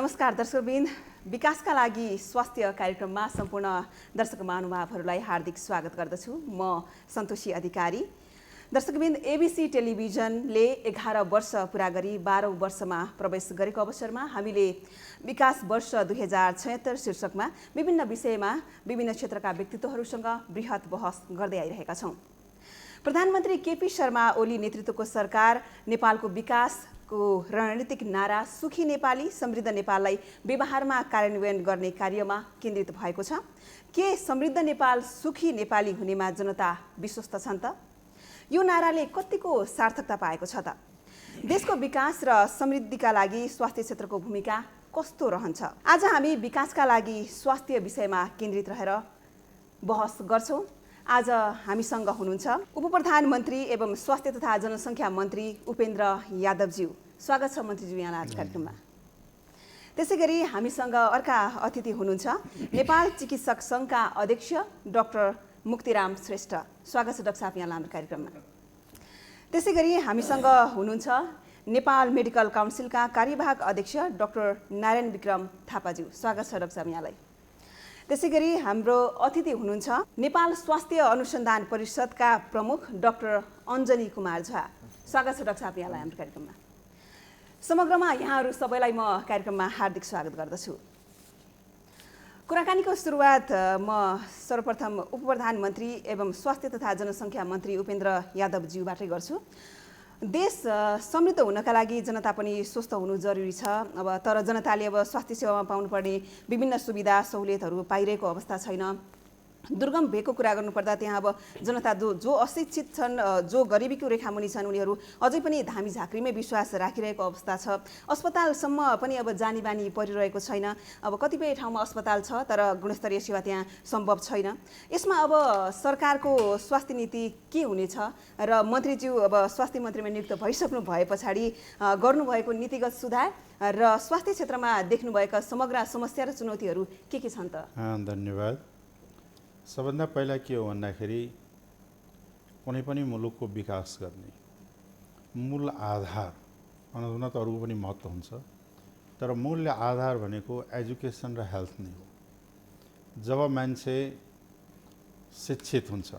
नमस्कार दर्शकवृन्द, विकासका लागि स्वास्थ्य कार्यक्रममा सम्पूर्ण दर्शक महानुभावहरूलाई हार्दिक स्वागत गर्दछु। म सन्तोषी अधिकारी। दर्शकवृन्द, एबीसी टेलिभिजनले 11 वर्ष पुरा गरी 12औं वर्षमा प्रवेश गरेको अवसरमा हामीले विकास वर्ष 2076 शीर्षकमा विभिन्न विषयमा विभिन्न क्षेत्रका व्यक्तित्वहरूसँग बृहत बहस गर्दै आइरहेका छौँ। प्रधानमन्त्री केपी शर्मा ओली नेतृत्वको सरकार नेपालको विकासको रणनीतिक नारा सुखी नेपाली समृद्ध नेपाललाई व्यवहारमा कार्यान्वयन गर्ने कार्यमा केन्द्रित भएको छ। के समृद्ध नेपाल सुखी नेपाली हुनेमा जनता विश्वस्त छन् त? यो नाराले कतिको सार्थकता पाएको छ त? देशको विकास र समृद्धिका लागि स्वास्थ्य क्षेत्रको भूमिका कस्तो रहन्छ? आज हामी विकासका लागि स्वास्थ्य विषयमा केन्द्रित रहेर बहस गर्छौँ। आज हामीसँग हुनुहुन्छ उपप्रधानमन्त्री एवं स्वास्थ्य तथा जनसङ्ख्या मन्त्री उपेन्द्र यादवज्यू। स्वागत छ मन्त्रीज्यू यहाँलाई आज कार्यक्रममा। त्यसैगरी हामीसँग अर्का अतिथि हुनुहुन्छ नेपाल चिकित्सक सङ्घका अध्यक्ष डाक्टर मुक्तिराम श्रेष्ठ। स्वागत छ डाक्टर साहब यहाँलाई हाम्रो कार्यक्रममा। त्यसैगरी हामीसँग हुनुहुन्छ नेपाल मेडिकल काउन्सिलका कार्यवाहक अध्यक्ष डाक्टर नारायण विक्रम थापाज्यू। स्वागत छ डाक्टर साहब यहाँलाई। त्यसैगरी हाम्रो अतिथि हुनुहुन्छ नेपाल स्वास्थ्य अनुसन्धान परिषदका प्रमुख डाक्टर अञ्जनी कुमार झा। स्वागत छ डाक्टर साहब यहाँलाई हाम्रो कार्यक्रममा। समग्रमा यहाँहरू सबैलाई म कार्यक्रममा हार्दिक स्वागत गर्दछु। कुराकानीको सुरुवात म सर्वप्रथम उपप्रधानमन्त्री एवं स्वास्थ्य तथा जनसङ्ख्या मन्त्री उपेन्द्र यादवज्यूबाटै गर्छु। देश समृद्ध हुनका लागि जनता पनि स्वस्थ हुनु जरुरी छ। तर जनताले स्वास्थ्य सेवामा पाउनुपर्ने विभिन्न सुविधा सहुलियतहरू पाइरहेको अवस्था छैन। दुर्गम भेगको कुरा गर्नुपर्दा त्यहाँ जनता जो अशिक्षित छन्, जो गरिबीको रेखामुनि छन्, उनीहरू अझै पनि धामी झाँक्रीमै विश्वास राखिरहेको अवस्था छ। अस्पतालसम्म पनि जानी बानी परिरहेको छैन। कतिपय ठाउँमा अस्पताल छ तर गुणस्तरीय सेवा त्यहाँ सम्भव छैन। यसमा सरकारको स्वास्थ्य नीति के हुनेछ र मन्त्रीज्यू स्वास्थ्य मन्त्रीमा नियुक्त भइसक्नु भए पछाडि गर्नुभएको नीतिगत सुधार र स्वास्थ्य क्षेत्रमा देख्नुभएका समग्र समस्या र चुनौतीहरू के छन् त? धन्यवाद। सबभन्दा पहिला के हो भन्दाखेरि कुनै पनि मुलुकको विकास गर्ने मूल आधार हुन त अरूको पनि महत्त्व हुन्छ, तर मूल आधार भनेको एजुकेसन र हेल्थ नै हो। जब मान्छे शिक्षित हुन्छ,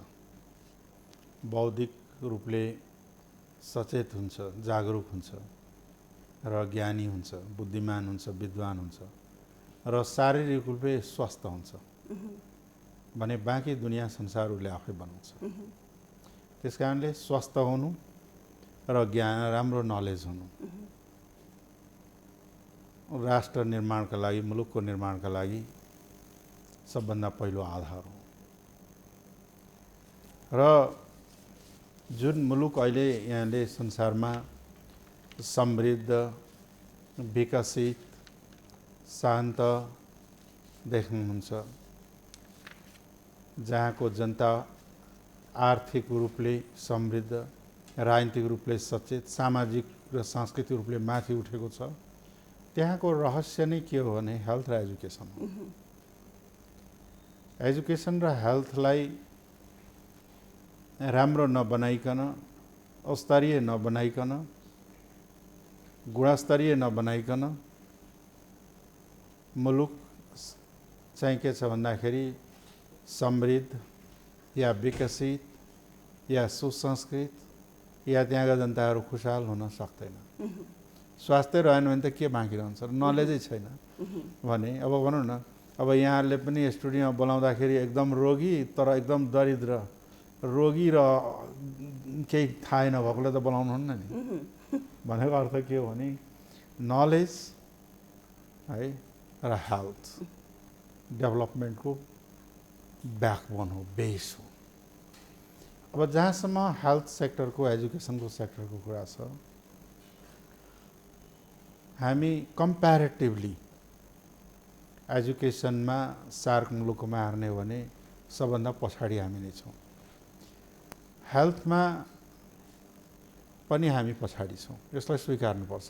बौद्धिक रूपले सचेत हुन्छ, जागरुक हुन्छ र ज्ञानी हुन्छ, बुद्धिमान हुन्छ, विद्वान हुन्छ र शारीरिक रूपले स्वस्थ हुन्छ भने बाँकी दुनियाँ संसार उसले आफै बनाउँछ। त्यस कारणले स्वस्थ हुनु र ज्ञान राम्रो नलेज हुनु राष्ट्र निर्माणका लागि, मुलुकको निर्माणका लागि सबभन्दा पहिलो आधार हो। र जुन मुलुक अहिले यहाँले संसारमा समृद्ध, विकसित, शान्त देख्नुहुन्छ, जहाँको जनता आर्थिक रूपले समृद्ध, राजनीतिक रूपले सचेत, सामाजिक र सांस्कृतिक रूपले माथि उठेको छ, त्यहाँको रहस्य नै के हो भने हेल्थ र एजुकेसन हो। एजुकेसन र हेल्थलाई राम्रो नबनाइकन, स्तरीय नबनाइकन, गुणस्तरीय नबनाइकन मुलुक चाहिँ के छ भन्दाखेरि समृद्ध या विकसित या सुसंस्कृत या त्यहाँका जनताहरू खुशाल हुन सक्दैन। स्वास्थ्य रहेन भने त के बाँकी रहन्छ? नलेजै छैन भने भनौँ न, यहाँले पनि स्टुडियोमा बोलाउँदाखेरि एकदम रोगी तर एकदम दरिद्र रोगी र केही थाहै नभएकोले त बोलाउनुहुन्न नि। भनेको अर्थ के हो भने नलेज है र हेल्थ डेभलपमेन्टको ब्याकबोन हो, बेस हो। जहाँसम्म हेल्थ सेक्टरको, एजुकेसनको सेक्टरको कुरा छ, हामी कम्प्यारेटिभली एजुकेसनमा सार्क मुलुकमा हेर्ने हो भने सबभन्दा पछाडि हामी नै छौँ। हेल्थमा पनि हामी पछाडि छौँ, यसलाई स्वीकार्नुपर्छ।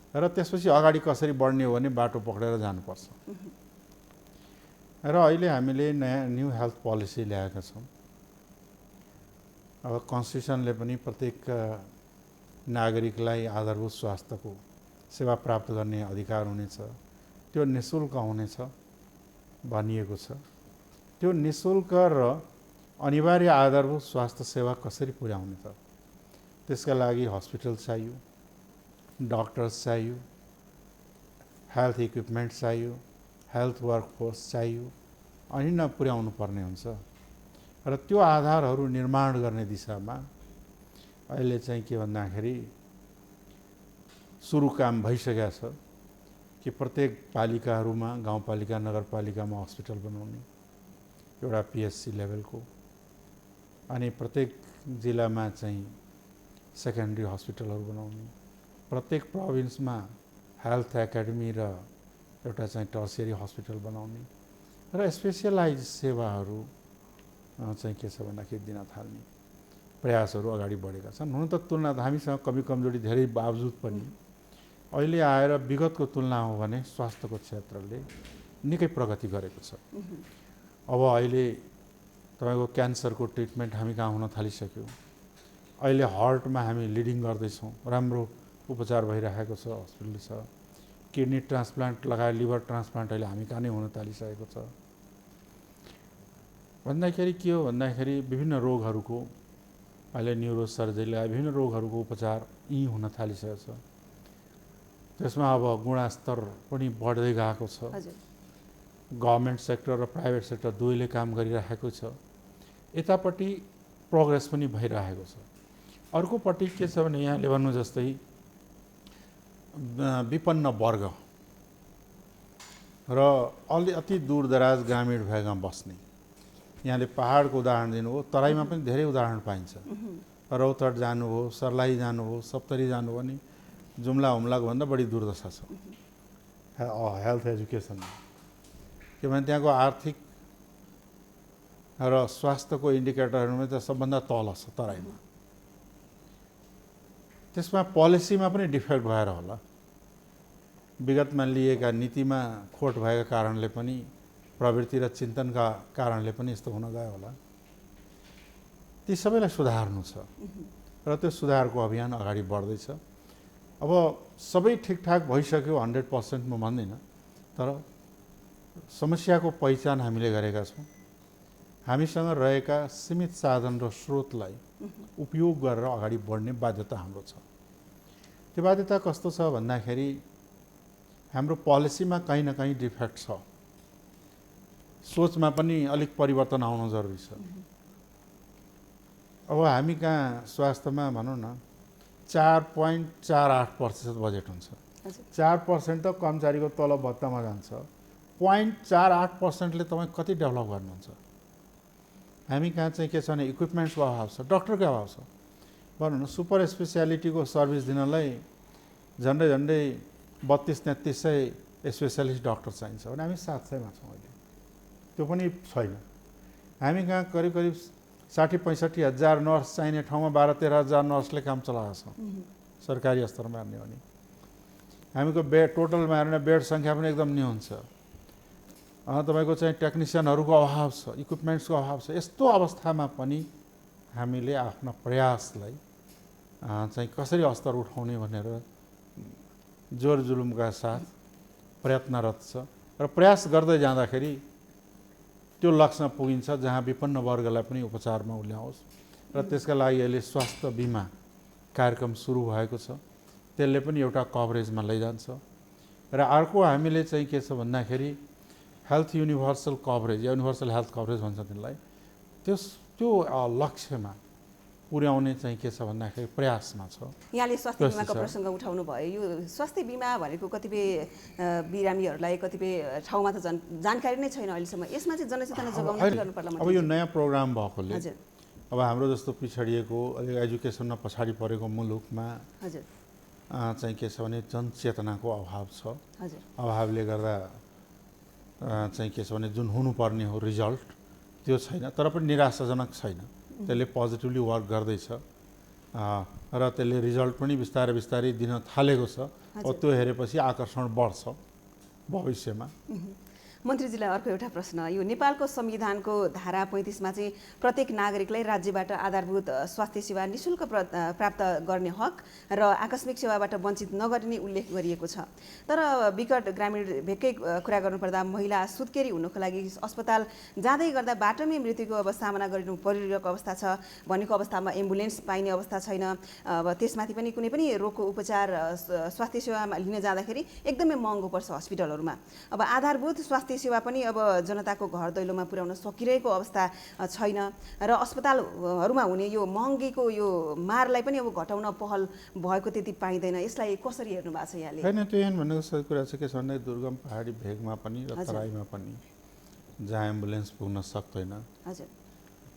र त्यसपछि अगाडि कसरी बढ्ने हो भने बाटो पक्रेर जानुपर्छ। र अहिले हामीले नयाँ न्यू हेल्थ पोलिसी ल्याएका छौँ। कन्स्टिट्युसनले पनि प्रत्येक नागरिकलाई आधारभूत स्वास्थ्यको सेवा प्राप्त गर्ने अधिकार हुनेछ, त्यो निःशुल्क हुनेछ भनिएको छ। त्यो निःशुल्क र अनिवार्य आधारभूत स्वास्थ्य सेवा कसरी पुर्याउने त? त्यसका लागि हस्पिटल चाहियो, डक्टर्स चाहियो, हेल्थ इक्विपमेन्ट चाहियो, हेल्थ वर्कफोर्स चाहियो, अनि न पुर्याउनु पर्ने हुन्छ। र त्यो आधारहरू निर्माण गर्ने दिशामा अहिले चाहिँ के भन्दाखेरि सुरु काम भइसकेको छ कि प्रत्येक पालिकाहरूमा, गाउँपालिका नगरपालिकामा हस्पिटल बनाउने, एउटा पिएचसी लेभलको, अनि प्रत्येक जिल्लामा चाहिँ सेकेन्डरी हस्पिटलहरू बनाउने, प्रत्येक प्रोभिन्समा हेल्थ एकाडेमी र एउटा चाहिँ टर्सियरी हस्पिटल बनाउने र स्पेसलाइज सेवाहरू चाहिँ के छ भन्दाखेरि दिन थाल्ने प्रयासहरू अगाडि बढेका छन्। हुन त तुलना हामीसँग कमी कमजोरी धेरै बावजुद पनि अहिले आएर विगतको तुलना हो भने स्वास्थ्यको क्षेत्रले निकै प्रगति गरेको छ। अब अहिले तपाईँको क्यान्सरको ट्रिटमेन्ट हामी कहाँ हुन थालिसक्यो। अहिले हार्टमा हामी लिडिङ गर्दैछौँ, राम्रो उपचार भइरहेको छ, हस्पिटल छ। किडनी ट्रान्सप्लान्ट लगायत लिभर ट्रान्सप्लान्ट अहिले हामी कहाँ नै हुन थालिसकेको छ। भन्दाखेरि के हो भन्दाखेरि विभिन्न रोगहरूको अहिले न्युरोसर्जरी लगायत विभिन्न रोगहरूको उपचार यहीँ हुन थालिसकेको छ। त्यसमा अब गुणस्तर पनि बढ्दै गएको छ। गभर्मेन्ट सेक्टर र प्राइभेट सेक्टर दुवैले काम गरिरहेको छ। यतापट्टि प्रोग्रेस पनि भइरहेको छ। अर्कोपट्टि के छ भने यहाँले भन्नु जस्तै विपन्न वर्ग र अति दूरदराज ग्रामीण भएका बस्ने, यहाँले पहाडको उदाहरण दिनुभयो, तराईमा पनि धेरै उदाहरण पाइन्छ। रौतहट जानुभयो, सर्लाही जानुभयो, सप्तरी जानुभयो भने जुम्ला हुम्लाको भन्दा बढी दुर्दशा छ हेल्थ एजुकेसनमा। किनभने त्यहाँको आर्थिक र स्वास्थ्यको इन्डिकेटरहरूमा त सबभन्दा तल छ तराईमा। त्यसमा पोलिसीमा पनि डिफेक्ट भएर होला, विगतमा लिएका नीतिमा खोट भएका कारणले पनि, प्रवृत्ति र चिन्तनका कारणले पनि यस्तो हुन गयो होला। ती सबैलाई सुधार्नु छ र त्यो सुधारको अभियान अगाडि बढ्दैछ। अब सबै ठिकठाक भइसक्यो 100% म भन्दिनँ, तर समस्याको पहिचान हामीले गरेका छौँ। हामीसँग रहेका सीमित साधन र स्रोतलाई उपयोग गरेर अगाडि बढ्ने बाध्यता हाम्रो छ। त्यो बाध्यता कस्तो छ भन्दाखेरि हाम्रो पोलिसीमा कहीँ न कहीँ डिफेक्ट छ, सोचमा पनि अलिक परिवर्तन आउन जरुरी छ। अब हामी कहाँ स्वास्थ्यमा भनौँ न 4.48% बजेट हुन्छ। 4% त कर्मचारीको तलब भत्तामा जान्छ। 0.48%ले तपाईँ कति डेभलप गर्नुहुन्छ? हामी कहाँ चाहिँ के छ भने इक्विपमेन्ट्सको अभाव छ, डक्टरको अभाव छ। भनौँ न सुपर स्पेसियालिटीको सर्भिस दिनलाई झन्डै 32-33 स्पेसियालिस्ट डक्टर चाहिन्छ भने हामी 700मा छौँ अहिले, त्यो पनि छैन। हामी कहाँ करिब 60-65 हजार नर्स चाहिने ठाउँमा 12-13 हजार नर्सले काम चलाएको छ सरकारी स्तरमा हेर्ने भने। हामीको बेड टोटलमा हेर्ने बेड सङ्ख्या पनि एकदम न्यून छ। तपाईँको चाहिँ टेक्निसियनहरूको अभाव छ, इक्विपमेन्ट्सको अभाव छ। यस्तो अवस्थामा पनि हामीले आफ्ना प्रयासलाई चाहिँ कसरी स्तर उठाउने भनेर जोर जुलुमका साथ प्रयत्नरत छ र प्रयास गर्दै जाँदाखेरि त्यो लक्ष्यमा पुगिन्छ जहाँ विपन्न वर्गलाई पनि उपचारमा उल्याओस्। र त्यसका लागि अहिले स्वास्थ्य बिमा कार्यक्रम सुरु भएको छ, त्यसले पनि एउटा कभरेजमा लैजान्छ। र अर्को हामीले चाहिँ के छ भन्दाखेरि health universal coverage, universal health coverage भन्छ त्यसलाई, त्यो लक्ष्यमा पुर्याउने चाहिँ के छ भन्दाखेरि प्रयासमा छ। यहाँले स्वास्थ्य बिमाको प्रसङ्ग उठाउनु भयो। यो स्वास्थ्य बिमा भनेको कतिपय बिरामीहरूलाई कतिपय ठाउँमा त जानकारी नै छैन अहिलेसम्म। यसमा चाहिँ जनचेतना जगाउन के गर्नु पर्ला? अब यो नयाँ प्रोग्राम भएकोले अब हाम्रो जस्तो पिछडिएको अलिक एजुकेसनमा पछाडि परेको मुलुकमा चाहिँ के छ भने जनचेतनाको अभाव छ। अभावले गर्दा चाहिँ के छ भने जुन हुनुपर्ने हो रिजल्ट त्यो छैन, तर पनि निराशाजनक छैन। त्यसले पोजिटिभली वर्क गर्दैछ र त्यसले रिजल्ट पनि बिस्तारै दिन थालेको छ। त्यो हेरेपछि आकर्षण बढ्छ भविष्यमा। मन्त्रीजीलाई अर्को एउटा प्रश्न, यो नेपालको संविधानको धारा 35मा चाहिँ प्रत्येक नागरिकलाई राज्यबाट आधारभूत स्वास्थ्य सेवा निशुल्क प्राप्त गर्ने हक र आकस्मिक सेवाबाट वञ्चित नगरिने उल्लेख गरिएको छ। तर विकट ग्रामीण भेगकै कुरा गर्नुपर्दा महिला सुत्केरी हुनको लागि अस्पताल जाँदै गर्दा बाटोमै मृत्युको अब सामना गरिनु परिरहेको अवस्था छ। भनेको अवस्थामा एम्बुलेन्स पाइने अवस्था छैन। अब त्यसमाथि पनि कुनै पनि रोगको उपचार स्वास्थ्य सेवामा लिन जाँदाखेरि एकदमै महँगो पर्छ हस्पिटलहरूमा। अब आधारभूत स्वास्थ्य सेवा पनि अब जनताको घर दैलोमा पुर्याउन सकिरहेको अवस्था छैन र अस्पतालहरूमा हुने यो महँगीको यो मारलाई पनि अब घटाउन पहल भएको त्यति पाइँदैन। यसलाई कसरी हेर्नु भएको छ यहाँले? होइन, त्यो यहाँ भन्नुको सही कुरा चाहिँ के छ भने दुर्गम पहाडी भेगमा पनि र तराईमा पनि जहाँ एम्बुलेन्स पुग्न सक्दैन हजुर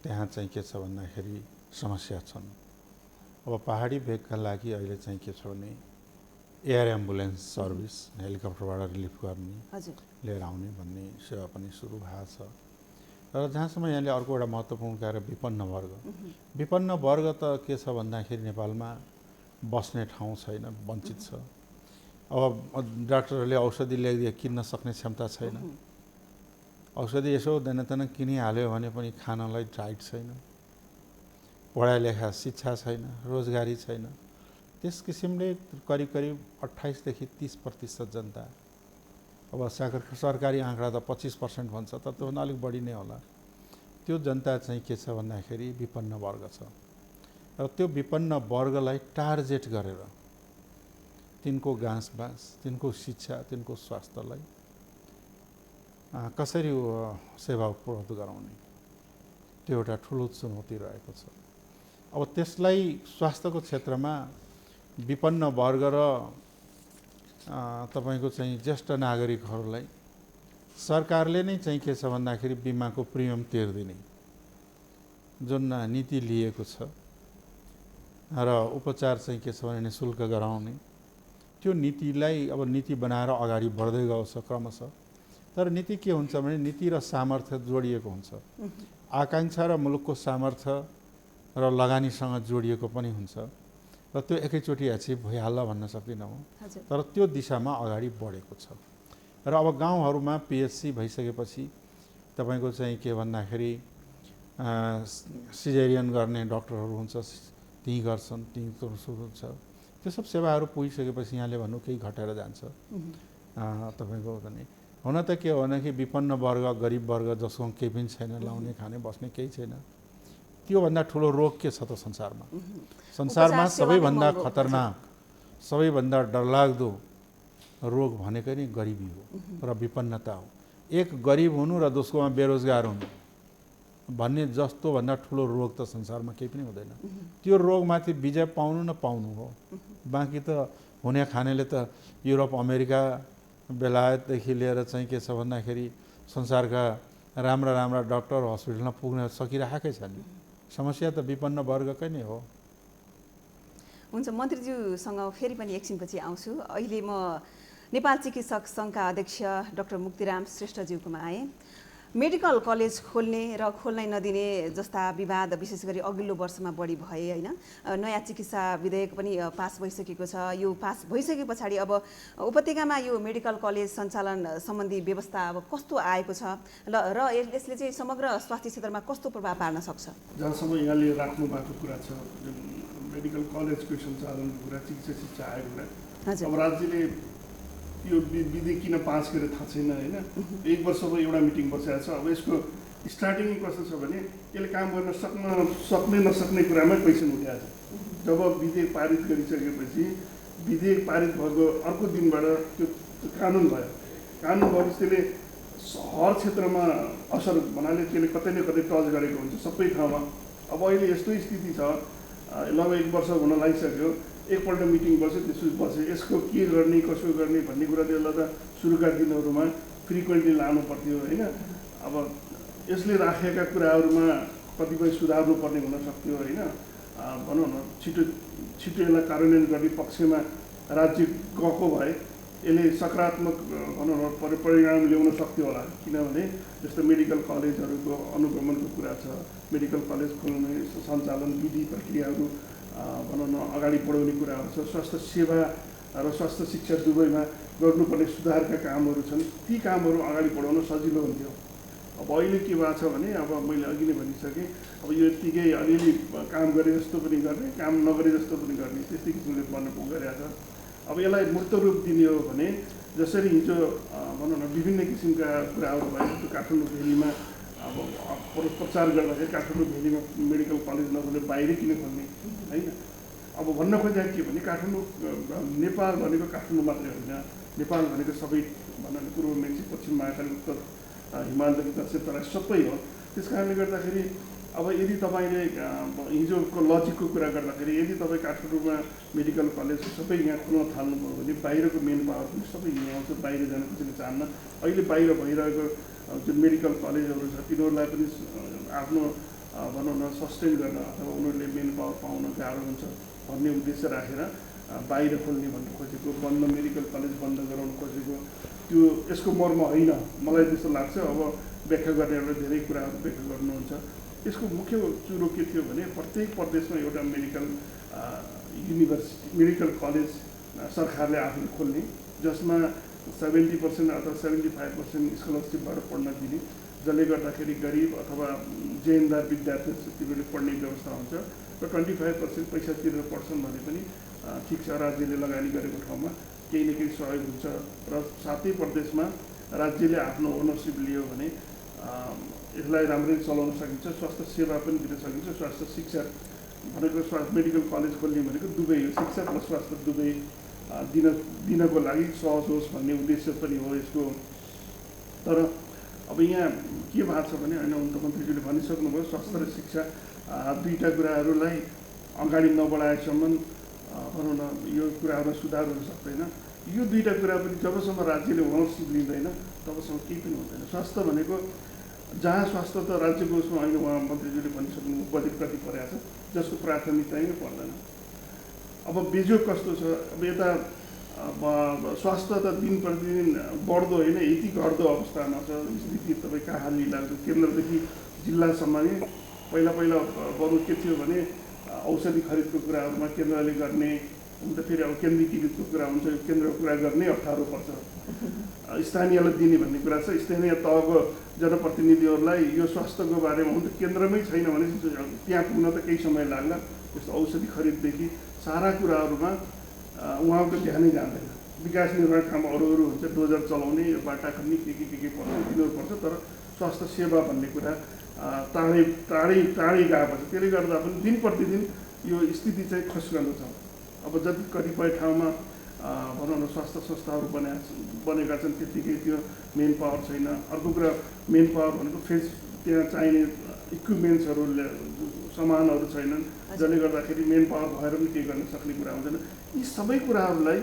त्यहाँ चाहिँ के छ भन्दाखेरि समस्या छन्। अब पहाडी भेगका लागि अहिले चाहिँ के छ भने एयर एम्बुलेन्स सर्भिस हेलिकप्टरबाट रिलिफ गर्ने हजुर लिएर आउने भन्ने सेवा पनि सुरु भएको छ। र जहाँसम्म यहाँले अर्को एउटा महत्त्वपूर्ण कार्य विपन्न वर्ग, विपन्न वर्ग त के छ भन्दाखेरि नेपालमा बस्ने ठाउँ छैन, वञ्चित छ। अब डाक्टरहरूले औषधि ल्याइदिए किन्न सक्ने क्षमता छैन। औषधि यसो देनतेन किनिहाल्यो भने पनि खानलाई डाइट छैन, पढाइ लेखा शिक्षा छैन, रोजगारी छैन। त्यस किसिमले करिब करिब 28 देखि 30% जनता, अब सरकारी आँकडा त 25% भन्छ, तर त्योभन्दा अलिक बढी नै होला, त्यो जनता चाहिँ के छ भन्दाखेरि विपन्न वर्ग छ। र त्यो विपन्न वर्गलाई टार्गेट गरेर तिनको घाँसबास, तिनको शिक्षा, तिनको स्वास्थ्यलाई कसरी सेवा उपलब्ध गराउने, त्यो एउटा ठुलो चुनौती रहेको छ। अब त्यसलाई स्वास्थ्यको क्षेत्रमा विपन्न वर्ग र तपाईको चाहिँ ज्येष्ठ नागरिकहरूलाई सरकारले नै चाहिँ के छ भन्दाखेरि बिमाको प्रिमियम तिर्दिने जुन नीति लिएको छ र उपचार चाहिँ के छ भने निशुल्क गराउने, त्यो नीतिलाई अब नीति बनाएर अगाडि बढ्दै गएको छ क्रमशः। तर नीति के हुन्छ भने नीति र सामर्थ्य जोडिएको हुन्छ, आकाङ्क्षा र मुलुकको सामर्थ्य र लगानीसँग जोडिएको पनि हुन्छ र त्यो एकैचोटि एचिभ भइहाल्ला भन्न सक्दिनँ म, तर त्यो दिशामा अगाडि बढेको छ। र अब गाउँहरूमा पिएचसी भइसकेपछि तपाईँको चाहिँ के भन्दाखेरि सिजेरियन गर्ने डक्टरहरू हुन्छ, ती गर्छन्, ती हुन्छ, त्यो सब सेवाहरू पुगिसकेपछि यहाँले भन्नु केही घटेर जान्छ तपाईँको भने। हुन त के हो भने कि विपन्न वर्ग, गरिब वर्ग जसको केही पनि छैन, लाउने खाने बस्ने केही छैन, त्योभन्दा ठुलो रोग के छ त संसारमा? संसारमा सबैभन्दा खतरनाक, सबैभन्दा डरलाग्दो रोग भनेकै नै गरिबी हो र विपन्नता हो। एक गरिब हुनु र दोस्रोमा बेरोजगार हुनु भन्ने जस्तो भन्दा ठुलो रोग त संसारमा केही पनि हुँदैन। त्यो रोगमाथि विजय पाउनु न पाउनु हो, बाँकी त हुने खानेले त युरोप, अमेरिका, बेलायतदेखि लिएर चाहिँ के छ भन्दाखेरि संसारका राम्रा राम्रा डक्टर हस्पिटलमा पुग्न सकिरहेकै छन्। समस्या त विपन्न वर्गकै नै हो। हुन्छ, मन्त्रीज्यूसँग फेरि पनि एकछिनपछि आउँछु। अहिले म नेपाल चिकित्सक सङ्घका अध्यक्ष डाक्टर मुक्तिराम श्रेष्ठज्यूकोमा आएँ। मेडिकल कलेज खोल्ने र खोल्नै नदिने जस्ता विवाद विशेष गरी अघिल्लो वर्षमा बढी भए होइन। नयाँ चिकित्सा विधेयक पनि पास भइसकेको छ। यो पास भइसके पछाडि अब उपत्यकामा यो मेडिकल कलेज सञ्चालन सम्बन्धी व्यवस्था अब कस्तो आएको छ र यसले चाहिँ समग्र स्वास्थ्य क्षेत्रमा कस्तो प्रभाव पार्न सक्छ? जहाँसम्म यहाँले राख्नु भएको कुरा छ, मेडिकल कलेजको सञ्चालनको कुरा, चिकित्सा शिक्षा आएको कुरा, अब राज्यले यो विधि किन पास गरेर थाहा छैन होइन। 1 वर्ष भयो एउटा मिटिङ बसेको छ। अब यसको स्टार्टिङ कस्तो छ भने यसले काम गर्न सक्ने नसक्ने कुरामै क्वेसन उठाएको छ। जब विधेयक पारित गरिसकेपछि विधेयक पारित भएको अर्को दिनबाट त्यो कानुन भयो। कानुन भएपछि त्यसले हर क्षेत्रमा असर भन्नाले त्यसले कतै न कतै टच गरेको हुन्छ सबै ठाउँमा। अब अहिले यस्तो स्थिति छ, लगभग 1 वर्ष हुन लागिसक्यो, एकपल्ट मिटिङ बस्यो, त्यसपछि बस्यो, यसको के गर्ने कसो गर्ने भन्ने कुरा त्यसलाई त सुरुका दिनहरूमा फ्रिक्वेन्टली लानु पर्थ्यो होइन। अब यसले राखेका कुराहरूमा कतिपय सुधार्नुपर्ने हुन सक्थ्यो होइन। भनौँ न छिटो यसलाई कार्यान्वयन गर्ने पक्षमा राज्य गएको भए यसले सकारात्मक भनौँ न परिणाम ल्याउन सक्थ्यो होला। किनभने जस्तो मेडिकल कलेजहरूको अनुगमनको कुरा छ, मेडिकल कलेज खोल्ने सञ्चालन विधि प्रक्रियाहरू भनौँ न अगाडि बढाउने कुराहरू छ, स्वास्थ्य सेवा र स्वास्थ्य शिक्षा दुवैमा गर्नुपर्ने सुधारका कामहरू छन्, ती कामहरू अगाडि बढाउन सजिलो हुन्थ्यो। अब अहिले के भएको छ भने अब मैले अघि नै भनिसकेँ, अब यो यत्तिकै अलिअलि काम गरे जस्तो पनि गर्ने, काम नगरे जस्तो पनि गर्ने, त्यस्तै किसिमले बन्न गइरहेको छ। अब यसलाई मूर्त रूप दिने हो भने जसरी हिजो भनौँ न विभिन्न किसिमका कुराहरू भयो, त्यो काठमाडौँ भेलीमा अब प्रचार गर्दाखेरि काठमाडौँ भेलीमा मेडिकल कलेज नखोले बाहिरै किन खोल्ने होइन। अब भन्न खोजेको के भने काठमाडौँ नेपाल भनेको काठमाडौँ मात्रै होइन, नेपाल भनेको सबै भनौँ न पूर्व मेची, पश्चिम महाकाली, उत्तर हिमालदेखि दक्षिण तराई सबै हो। त्यस कारणले गर्दाखेरि अब यदि तपाईँले हिजोको लजिकको कुरा गर्दाखेरि यदि तपाईँ काठमाडौँमा मेडिकल कलेज सबै यहाँ खोल्न थाल्नुभयो भने बाहिरको मेन पावर पनि सबै यहाँ आउँछ, बाहिर जान कसैले चाहन्न। अहिले बाहिर भइरहेको जुन मेडिकल कलेजहरू छ तिनीहरूलाई पनि आफ्नो भनौँ न सस्टेन गर्न अथवा उनीहरूले मेन पावर पाउन गाह्रो हुन्छ भन्ने उद्देश्य राखेर बाहिर खोल्ने भन्नु खोजेको, बन्द मेडिकल कलेज बन्द गराउनु खोजेको, त्यो यसको मर्म होइन मलाई त्यस्तो लाग्छ। अब व्याख्या गर्नेहरूले धेरै कुराहरू व्याख्या गर्नुहुन्छ। यसको मुख्य चुरो के थियो भने प्रत्येक प्रदेशमा एउटा मेडिकल मेडिकल कलेज सरकारले आफूले खोल्ने, जसमा 70% अथवा 75% स्कलरसिपबाट पढ्न दिने, जसले गर्दाखेरि गरिब अथवा जेनदार विद्यार्थी तिनीहरूले पढ्ने व्यवस्था हुन्छ र 25% पैसा तिरेर पढ्छन् भने पनि ठिक छ, राज्यले लगानी गरेको ठाउँमा केही न केही सहयोग हुन्छ। र सातै प्रदेशमा राज्यले आफ्नो ओनरसिप लियो भने यसलाई राम्ररी चलाउन सकिन्छ, स्वास्थ्य सेवा पनि दिन सकिन्छ। स्वास्थ्य शिक्षा भनेको मेडिकल कलेज खोल्ने भनेको दुवै हो, शिक्षा प्लस स्वास्थ्य दुवै दिनको लागि सहज होस् भन्ने उद्देश्य पनि हो यसको। तर अब यहाँ के भएको छ भने होइन, मन्त्रीज्यूले भनिसक्नुभयो स्वास्थ्य र शिक्षा दुईवटा कुराहरूलाई अगाडि नबढाएसम्म भनौँ न यो कुराहरू सुधार हुन सक्दैन। यो दुईवटा कुरा पनि जबसम्म राज्यले ओनरसिप लिँदैन तबसम्म केही पनि हुँदैन। स्वास्थ्य भनेको जहाँ स्वास्थ्य त राज्यको उसमा अहिले उहाँ मन्त्रीज्यूले भनिसक्नु बजेट कति परेको छ जसको प्राथमिकता नै पर्दैन। अब बेजोग कस्तो छ, अब यता स्वास्थ्य त दिन प्रतिदिन बढ्दो होइन, यति घट्दो अवस्थामा छ स्थिति। तपाईँ कहाँ लिइलाग्दो केन्द्रदेखि जिल्लासम्म नै पहिला बरु के थियो भने औषधि खरिदको कुराहरूमा केन्द्रले गर्ने, अन्त फेरि अब केन्द्रीकृतको कुरा हुन्छ, केन्द्रको कुरा गर्ने अप्ठ्यारो पर्छ। स्थानीयलाई दिने भन्ने कुरा छ, स्थानीय तहको जनप्रतिनिधिहरूलाई यो स्वास्थ्यको बारेमा हुन त केन्द्रमै छैन भने त्यहाँ पुग्न त केही समय लाग्ला। जस्तो औषधि खरिददेखि सारा कुराहरूमा उहाँको ध्यानै जाँदैन। विकास निर्माण काम अरू हुन्छ, डोजर चलाउने, बाटा खन्ने, के पर्छ तिनीहरू पर्छ, तर स्वास्थ्य सेवा भन्ने कुरा टाढै गएको छ। त्यसले गर्दा पनि दिन प्रतिदिन यो स्थिति चाहिँ खस्कँदो छ। अब जति कतिपय ठाउँमा भनौँ न स्वास्थ्य संस्थाहरू बनेका छन् त्यत्तिकै त्यो मेन पावर छैन। अर्को कुरा मेन पावर भनेको फेज त्यहाँ चाहिने इक्विपमेन्ट्सहरू सामानहरू छैनन्, जसले गर्दाखेरि मेन पावर भएर पनि केही गर्न सक्ने कुरा हुँदैन। यी सबै कुराहरूलाई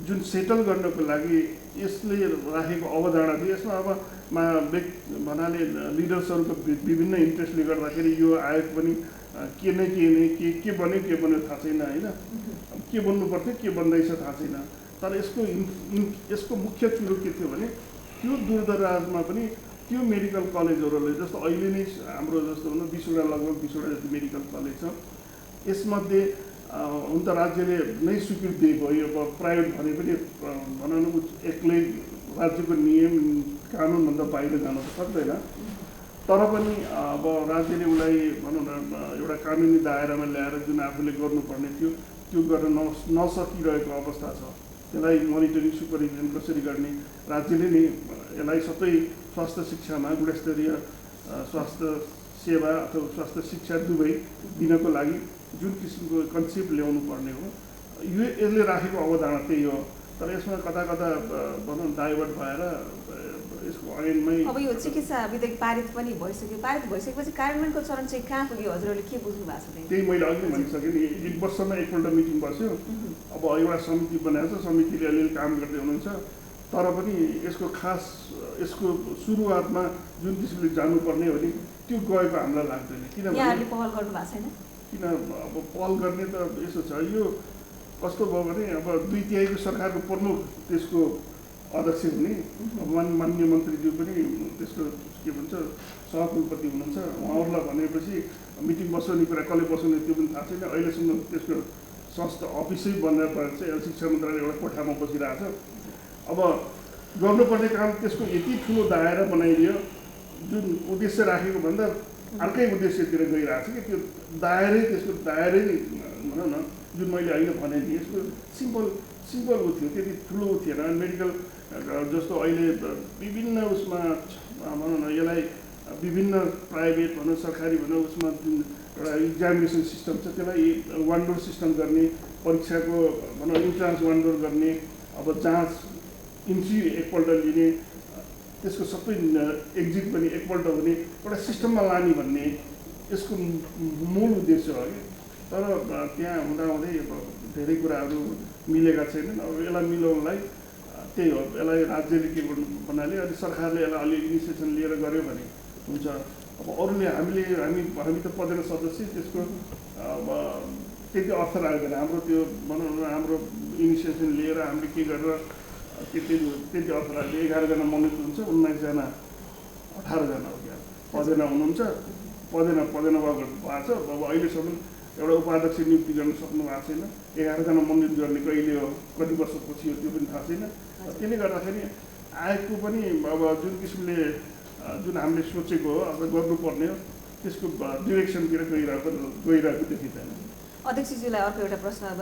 जुन सेटल गर्नको लागि यसले राखेको अवधारणा थियो, यसमा अब भन्नाले लिडर्सहरूको विभिन्न इन्ट्रेस्टले गर्दाखेरि यो आयोग पनि के बन्यो थाहा छैन होइन। के बन्नु पर्थ्यो के बन्दैछ थाहा छैन। तर यसको मुख्य चुरो के थियो भने त्यो दूरदराजमा पनि त्यो मेडिकल कलेजहरूले जस्तो अहिले नै हाम्रो जस्तो हुन 20वटा लगभग 20वटा जति मेडिकल कलेज छ। यसमध्ये हुन त राज्यले नै स्वीकृति दिएको हो। यो अब प्राइभेट भने पनि भनौँ न एक्लै राज्यको नियम कानुनभन्दा बाहिर जान त सक्दैन। तर पनि अब राज्यले उसलाई भनौँ न एउटा कानुनी दायरामा ल्याएर जुन आफूले गर्नुपर्ने थियो त्यो गर्न नसकिरहेको अवस्था छ। त्यसलाई मोनिटरिङ सुपरभिजन कसरी गर्ने, राज्यले नै यसलाई सबै स्वास्थ्य शिक्षामा गुणस्तरीय स्वास्थ्य सेवा अथवा स्वास्थ्य शिक्षा दुवै दिनको लागि जुन किसिमको कन्सेप्ट ल्याउनु पर्ने हो, यो यसले राखेको अवधारणा त्यही हो। तर यसमा कता भनौँ डाइभर्ट भएर यसको ऐनमै अब यो चिकित्सा विधेयक पारित पनि भइसक्यो। पारित भइसकेपछि कार्यान्वयनको चरण चाहिँ कहाँ पुग्यो? हजुरहरूले के बुझ्नु भएको छ? त्यही मैले अघि भनिसकेँ नि, 1 वर्षमा एकपल्ट मिटिङ बस्यो। अब एउटा समिति बनाएको छ, समितिले अलिअलि काम गर्दै हुनुहुन्छ। तर पनि यसको सुरुवातमा जुन किसिमले जानुपर्ने हो नि त्यो गएको हामीलाई लाग्दैन। किनभने पहल गर्नु भएको छैन। किन अब पहल गर्ने त यसो छ, यो कस्तो भयो भने अब 2/3 सरकारको प्रमुख त्यसको अध्यक्ष हुने, अब माननीय मन्त्रीज्यू पनि त्यसको के भन्छ सहकुलपति हुनुहुन्छ। उहाँहरूलाई भनेपछि मिटिङ बसाउने कुरा कसले बसाउने त्यो पनि थाहा छैन। अहिलेसम्म त्यसको स्वास्थ्य अफिसै बनेर परेको छ। एउटा शिक्षा मन्त्रालय एउटा कोठामा बसिरहेको छ। अब गर्नुपर्ने काम त्यसको यति ठुलो दायरा बनाइदियो जुन उद्देश्य राखेको भन्दा अर्कै उद्देश्यतिर गइरहेको छ कि त्यो त्यसको दायरै भनौँ न जुन मैले अहिले भने नि यसको सिम्पल ऊ थियो, त्यति ठुलो ऊ थिएन। मेडिकल जस्तो अहिले विभिन्न उसमा भनौँ न यसलाई विभिन्न प्राइभेट भनौँ सरकारी भनौँ उसमा जुन एउटा इक्जामिनेसन सिस्टम छ त्यसलाई वान डोर सिस्टम गर्ने, परीक्षाको भनौँ इन्ट्रान्स वान डोर गर्ने, अब जाँच इन्ट्री एकपल्ट लिने, त्यसको सबै एक्जिट पनि एकपल्ट हुने एउटा सिस्टममा लाने भन्ने यसको मूल उद्देश्य हो कि। तर त्यहाँ हुँदाहुँदै धेरै कुराहरू मिलेका छैनन्। अब यसलाई मिलाउनलाई त्यही हो, यसलाई राज्यले के गर्नु भन्नाले अनि सरकारले यसलाई अलि इनिसिएसन लिएर गऱ्यो भने हुन्छ। अब अरूले हामी त पदेन सदस्य, त्यसको अब त्यति अर्थ राख्दैन। हाम्रो त्यो भनौँ न हाम्रो इनिसिएसन लिएर हामीले के गरेर त्यति अर्थ राख्दैन। 11 जना मनोनित हुन्छ, 19 जना 18 जना हो क्या पदेन हुनुहुन्छ। पदेन भएको छ। अब अहिलेसम्म एउटा उपाध्यक्ष नियुक्ति गर्न सक्नु भएको छैन। 11 जना मनोनित गर्ने कहिले हो, कति वर्षपछि हो त्यो पनि थाहा छैन। त्यसले गर्दाखेरि आयोगको पनि अब जुन किसिमले जुन हामीले सोचेको हो अब गर्नुपर्ने हो त्यसको डिरेक्सनतिर गइरहेको देखिँदैन। अध्यक्षज्यूलाई अर्को एउटा प्रश्न, अब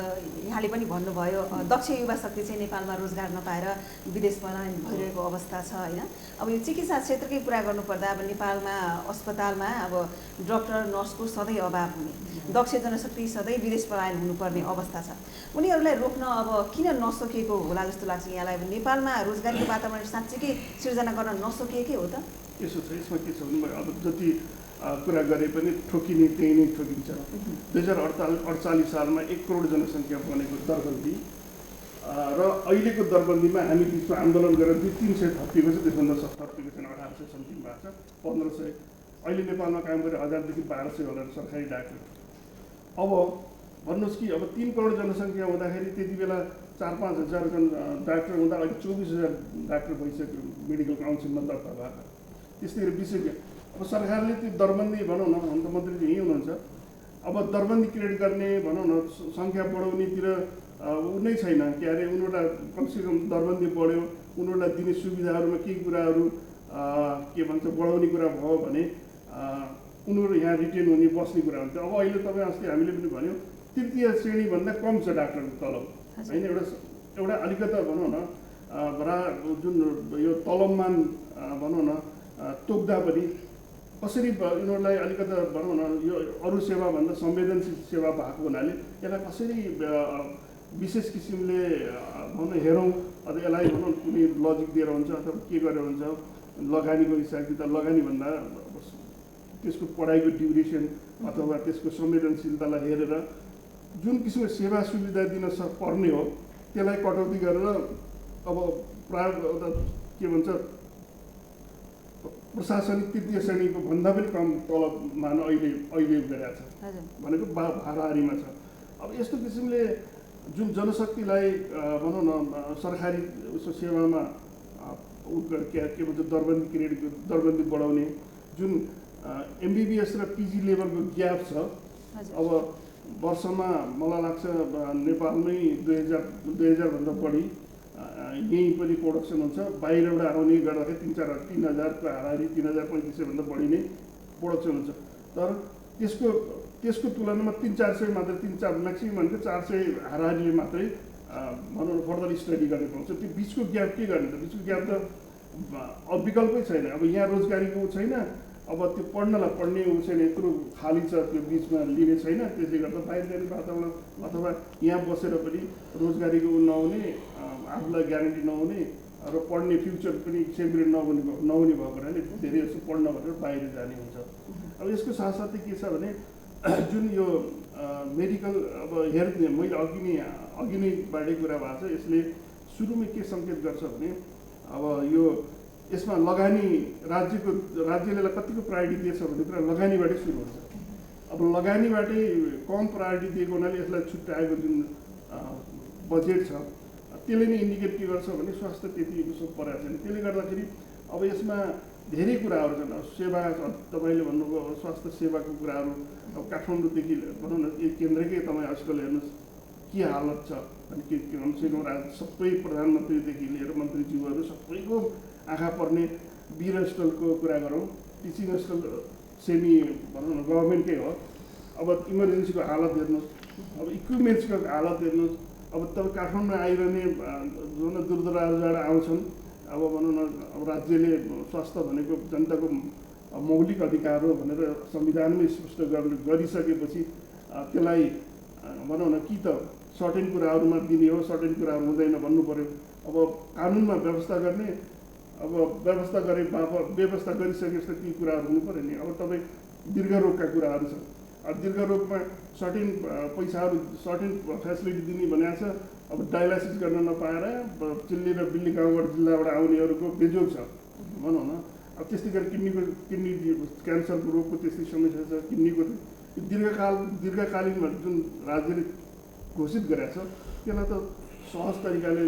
यहाँले पनि भन्नुभयो दक्ष युवा शक्ति चाहिँ नेपालमा रोजगार नपाएर विदेश पलायन भइरहेको अवस्था छ होइन। अब यो चिकित्सा क्षेत्रकै कुरा गर्नुपर्दा अब नेपालमा अस्पतालमा अब डाक्टर नर्सको सधैँ अभाव हुने, दक्ष जनशक्ति सधैँ विदेश पलायन हुनुपर्ने अवस्था छ। उनीहरूलाई रोक्न अब किन नसकिएको होला जस्तो लाग्छ यहाँलाई? नेपालमा रोजगारीको वातावरण साँच्चीकै सिर्जना गर्न नसकिएकै हो त? यसो छ, यसमा के छ भने अब जति कुरा गरे पनि ठोकिने त्यही नै ठोकिन्छ। 2048 सालमा 1 करोड जनसङ्ख्या बनेको दरबन्दी र अहिलेको दरबन्दीमा हामी बिचमा आन्दोलन गरेर 300 थपिएको छ, त्यसभन्दा थपिएको छैन, 1800 समथिङ भएको छ, 1500। अहिले नेपालमा काम गरेर 1000 देखि 1200 होला सरकारी डाक्टर। अब भन्नुहोस् कि अब 3 करोड जनसङ्ख्या हुँदाखेरि त्यति बेला 4-5 हजार डाक्टर हुँदा अहिले 24,000 डाक्टर भइसक्यो मेडिकल काउन्सिलमा दर्ता भएको। त्यस्तै गरी विशेषज्ञ अब सरकारले त्यो दरबन्दी भनौँ न, हुन त मन्त्रीजी यहीँ हुनुहुन्छ, अब दरबन्दी क्रिएट गर्ने भनौँ न सङ्ख्या बढाउनेतिर ऊ नै छैन। के अरे उनीहरूलाई कमसेकम दरबन्दी बढ्यो, उनीहरूलाई दिने सुविधाहरूमा केही कुराहरू के भन्छ बढाउने कुरा भयो भने उनीहरू यहाँ रिटेन हुने बस्ने कुरा हुन्छ। अब अहिले तपाईँ अस्ति हामीले पनि भन्यो 3य श्रेणीभन्दा कम छ डाक्टरको तलब होइन। एउटा अलिकता भनौँ न जुन यो तलबमान भनौँ न तोक्दा पनि कसरी यिनीहरूलाई अलिकता भनौँ न यो अरू सेवाभन्दा संवेदनशील सेवा भएको हुनाले यसलाई कसरी विशेष किसिमले भनौँ हेरौँ अथवा यसलाई भनौँ कुनै लजिक दिएर हुन्छ अथवा के गरेर हुन्छ, लगानीको हिसाब किताब लगानी भन्दा त्यसको पढाइको ड्युरेसन अथवा त्यसको संवेदनशीलतालाई हेरेर जुन किसिमको सेवा सुविधा दिन पर्ने हो त्यसलाई कटौती गरेर अब प्राय के भन्छ प्रशासनिक 3य श्रेणीको भन्दा पनि कम तलबमा अहिले गरेका छ भनेको हाराहारीमा छ। अब यस्तो किसिमले जुन जनशक्तिलाई भनौँ न सरकारी उसको सेवामा के भन्छ दरबन्दी बढाउने जुन MBBS र PG लेभलको ग्याप छ। अब वर्षमा मलाई लाग्छ नेपालमै 2000 भन्दा बढी यहीँ पनि प्रोडक्सन हुन्छ, बाहिरबाट आउने गर्दाखेरि 3,000 हाराहारी 3,035 भन्दा बढी नै प्रोडक्सन हुन्छ। तर त्यसको तुलनामा 300-400 मात्रै 3-4 म्याक्सिमम भनेको 400 हाराहारीले मात्रै भनौँ न फर्दर स्टडी गर्ने पाउँछ। त्यो बिचको ग्याप के गर्ने त? बिचको ग्याप त विकल्पै छैन। अब यहाँ रोजगारीको छैन, अब त्यो पढ्ने ऊ छैन, यत्रो खाली छ, त्यो बिचमा लिने छैन। त्यसले गर्दा बाहिर जाने वातावरण अथवा यहाँ बसेर पनि रोजगारीको ऊ नहुने, आफूलाई ग्यारेन्टी नहुने र पढ्ने फ्युचर पनि सेक्युर नहुने भएको हुनाले धेरै जस्तो पढ्न भनेर बाहिर जाने हुन्छ। अब यसको साथसाथै के छ भने जुन यो मेडिकल अब हेल्थ मैले अघि नै बाटै कुरा भएको छ। यसले सुरुमै के सङ्केत गर्छ भने अब यो यसमा लगानी राज्यले कतिको प्रायोरिटी दिएछ भन्ने कुरा लगानीबाटै सुरु हुन्छ। अब लगानीबाटै कम प्रायोरिटी दिएको हुनाले यसलाई छुट्याएको जुन बजेट छ त्यसले नै इन्डिकेट के गर्छ भने स्वास्थ्य त्यति उसो परेको छैन। त्यसले गर्दाखेरि अब यसमा धेरै कुराहरू छन्। अब सेवा तपाईँले भन्नुभयो स्वास्थ्य सेवाको कुराहरू अब काठमाडौँदेखि भनौँ न एक केन्द्रकै तपाईँ आजकल हेर्नुहोस् के हालत छ अनि के भन्छ सबै प्रधानमन्त्रीदेखि लिएर मन्त्रीज्यूहरू सबैको आँखा पर्ने वीर स्टलको कुरा गरौँ। टिचिङ स्टल सेमी भनौँ न गभर्मेन्टकै हो। अब इमर्जेन्सीको हालत हेर्नुहोस्, अब इक्विपमेन्ट्सको हालत हेर्नुहोस्। अब तपाईँ काठमाडौँमा आइरहने जुन दूरदराजबाट आउँछन्, अब भनौँ न अब राज्यले स्वास्थ्य भनेको जनताको मौलिक अधिकार हो भनेर संविधानमै स्पष्ट गरिसकेपछि त्यसलाई भनौँ न कि त सर्टेन कुराहरूमा दिने हो, सर्टेन कुराहरू हुँदैन भन्नु पऱ्यो। अब कानुनमा व्यवस्था गर्ने, अब व्यवस्था गरे व्यवस्था गरिसकेपछि ती कुराहरू हुनु पऱ्यो नि। अब तपाईँ दीर्घरोगका कुराहरू छ, अब दीर्घरोगमा सर्टेन पैसाहरू सर्टेन फेसिलिटी दिने भनेको छ। अब डायलाइसिस गर्न नपाएर चिल्ली र बिल्ली गाउँबाट जिल्लाबाट आउनेहरूको बेजोग छ भनौँ न। अब त्यस्तै गरी किडनी क्यान्सरको रोगको त्यस्तै समस्या छ। किडनीको दीर्घकालीन जुन राज्यले घोषित गरेको छ त्यसलाई त सहज तरिकाले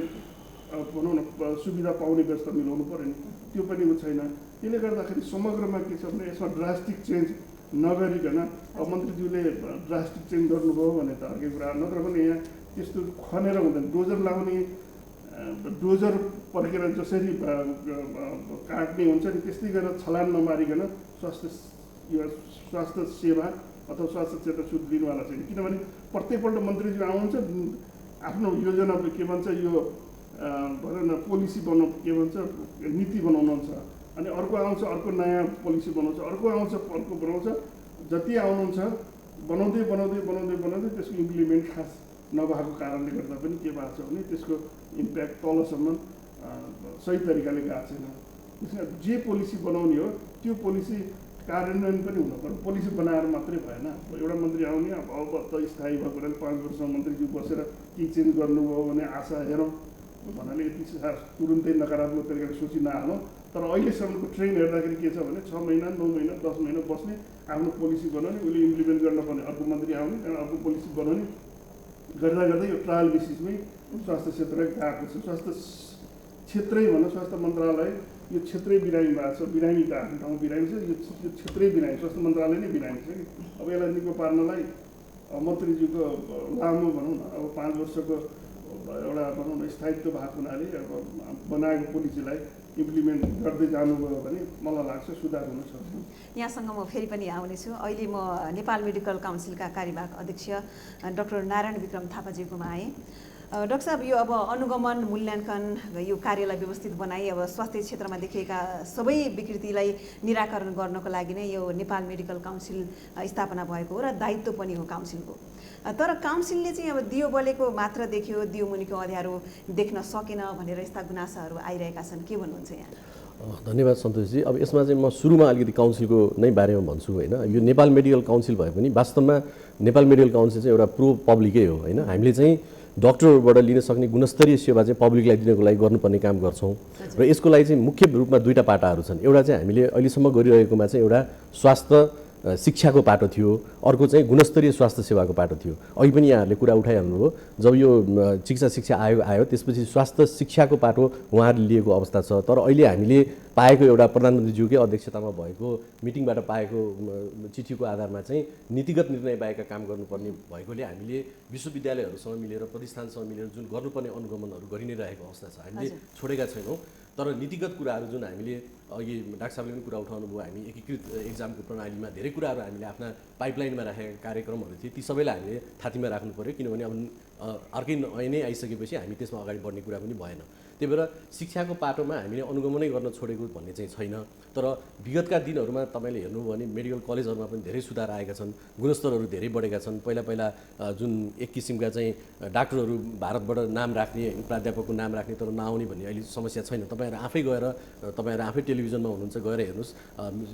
भनौँ न सुविधा पाउने व्यवस्था मिलाउनु पऱ्यो नि, त्यो पनि छैन। त्यसले गर्दाखेरि समग्रमा के छ भने यसमा ड्रास्टिक चेन्ज नगरिकन अब मन्त्रीज्यूले ड्रास्टिक चेन्ज गर्नुभयो भने त अर्कै कुरा, नत्र भने यहाँ त्यस्तो खनेर हुँदैन। डोजर लाउने, डोजर पर्खेर जसरी काट्ने हुन्छ नि त्यस्तै गरेर छलान नमारिकन स्वास्थ्य सेवा अथवा स्वास्थ्य क्षेत्र सुध्रिनुवाला छैन। किनभने प्रत्येकपल्ट मन्त्रीज्यू आउनुहुन्छ, आफ्नो योजना के भन्छ यो भनौँ न पोलिसी के भन्छ नीति बनाउनुहुन्छ, अनि अर्को आउँछ अर्को नयाँ पोलिसी बनाउँछ, अर्को आउँछ अर्को बनाउँछ। जति आउनुहुन्छ बनाउँदै त्यसको इम्प्लिमेन्ट खास नभएको कारणले गर्दा पनि के भएको छ भने त्यसको इम्प्याक्ट तलसम्म सही तरिकाले गएको छैन। त्यसमा जे पोलिसी बनाउने हो त्यो पोलिसी कार्यान्वयन पनि हुनु पर्यो। पोलिसी बनाएर मात्रै भएन। एउटा मन्त्री आउने अब त स्थायी भएको कुरा 5 वर्षमा मन्त्रीज्यू बसेर के चेन्ज गर्नुभयो भने आशा हेरौँ भन्नाले यति तुरुन्तै नकारात्मक तरिकाले सोची नहालौँ। तर अहिलेसम्मको ट्रेन हेर्दाखेरि के छ भने 6 महिना 9 महिना 10 महिना बस्ने, आफ्नो पोलिसी बनाउने, उसले इम्प्लिमेन्ट गर्नुपर्ने, अर्को मन्त्री आउने, अर्को पोलिसी बनाउने गर्दा गर्दै यो ट्रायल बेसिसमै स्वास्थ्य क्षेत्र गएको छ। स्वास्थ्य क्षेत्रै भनौँ, स्वास्थ्य मन्त्रालय यो क्षेत्रै बिरामी भएको छ। बिरामी त आफ्नो ठाउँमा बिरामी छ, यो क्षेत्रै बिरामी, स्वास्थ्य मन्त्रालय नै बिरामी छ कि। अब यसलाई निको पार्नलाई मन्त्रीज्यूको लामो भनौँ न अब 5 वर्षको एउटा भनौँ न स्थायित्व भएको हुनाले अब बनाएको पोलिसीलाई इम्प्लिमेन्ट गर्दै जानुभयो भने मलाई लाग्छ सुधार हुन सक्छ। यहाँसँग म फेरि पनि आउनेछु। अहिले म नेपाल मेडिकल काउन्सिलका कार्यवाहक अध्यक्ष डाक्टर नारायण विक्रम थापाज्यूकोमा आएँ। डाक्टर साहब, यो अब अनुगमन मूल्याङ्कन यो कार्यलाई व्यवस्थित बनाई अब स्वास्थ्य क्षेत्रमा देखिएका सबै विकृतिलाई निराकरण गर्नको लागि नै यो नेपाल मेडिकल काउन्सिल स्थापना भएको हो र दायित्व पनि हो काउन्सिलको। तर काउन्सिलले चाहिँ अब दियो बलेको मात्र देख्यो, दियो मुनिको अँध्यारो देख्न सकेन भनेर यस्ता गुनासाहरू आइरहेका छन्, के भन्नुहुन्छ यहाँ? धन्यवाद सन्तोषजी। अब यसमा चाहिँ म सुरुमा अलिकति काउन्सिलको नै बारेमा भन्छु होइन। यो नेपाल मेडिकल काउन्सिल भए पनि वास्तवमा नेपाल मेडिकल काउन्सिल चाहिँ एउटा प्रो पब्लिकै हो होइन। हामीले चाहिँ डक्टरबाट लिन सक्ने गुणस्तरीय सेवा चाहिँ पब्लिकलाई दिनको लागि गर्नुपर्ने काम गर्छौँ र यसको लागि चाहिँ मुख्य रूपमा 2टा पाटाहरू छन्। एउटा चाहिँ हामीले अहिलेसम्म गरिरहेकोमा चाहिँ एउटा स्वास्थ्य शिक्षाको पाटो थियो, अर्को चाहिँ गुणस्तरीय स्वास्थ्य सेवाको पाटो थियो। अघि पनि यहाँहरूले कुरा उठाइहाल्नुभयो, जब यो चिकित्सा शिक्षा आयोग आयो त्यसपछि स्वास्थ्य शिक्षाको पाटो उहाँहरूले लिएको अवस्था छ। तर अहिले हामीले पाएको एउटा प्रधानमन्त्रीज्यूकै अध्यक्षतामा भएको मिटिङबाट पाएको चिठीको आधारमा चाहिँ नीतिगत निर्णय बाहेकका काम गर्नुपर्ने भएकोले हामीले विश्वविद्यालयहरूसँग मिलेर प्रतिष्ठानसँग मिलेर जुन गर्नुपर्ने अनुगमनहरू गरि नै रहेको अवस्था छ, हामीले छोडेका छैनौँ। तर नीतिगत कुराहरू जुन हामीले अघि डाक्टर साहबले पनि कुरा उठाउनु भयो, हामी एकीकृत एक्जामको प्रणालीमा धेरै कुराहरू हामीले आफ्ना पाइपलाइनमा राखेका कार्यक्रमहरू थिए, ती सबैलाई हामीले थातीमा राख्नु पऱ्यो। किनभने अब अर्कै ऐनै आइसकेपछि हामी त्यसमा अगाडि बढ्ने कुरा पनि भएन। त्यही भएर शिक्षाको पाटोमा हामीले अनुगमनै गर्न छोडेको भन्ने चाहिँ छैन। तर विगतका दिनहरूमा तपाईँले हेर्नुभयो भने मेडिकल कलेजहरूमा पनि धेरै सुधार आएका छन्, गुणस्तरहरू धेरै बढेका छन्। पहिला जुन एक किसिमका चाहिँ डाक्टरहरू भारतबाट नाम राख्ने, प्राध्यापकको नाम राख्ने तर नआउने भन्ने अहिले समस्या छैन। तपाईँहरू आफै गएर तपाईँहरू आफै टेलिभिजनमा हुनुहुन्छ, गएर हेर्नुहोस्।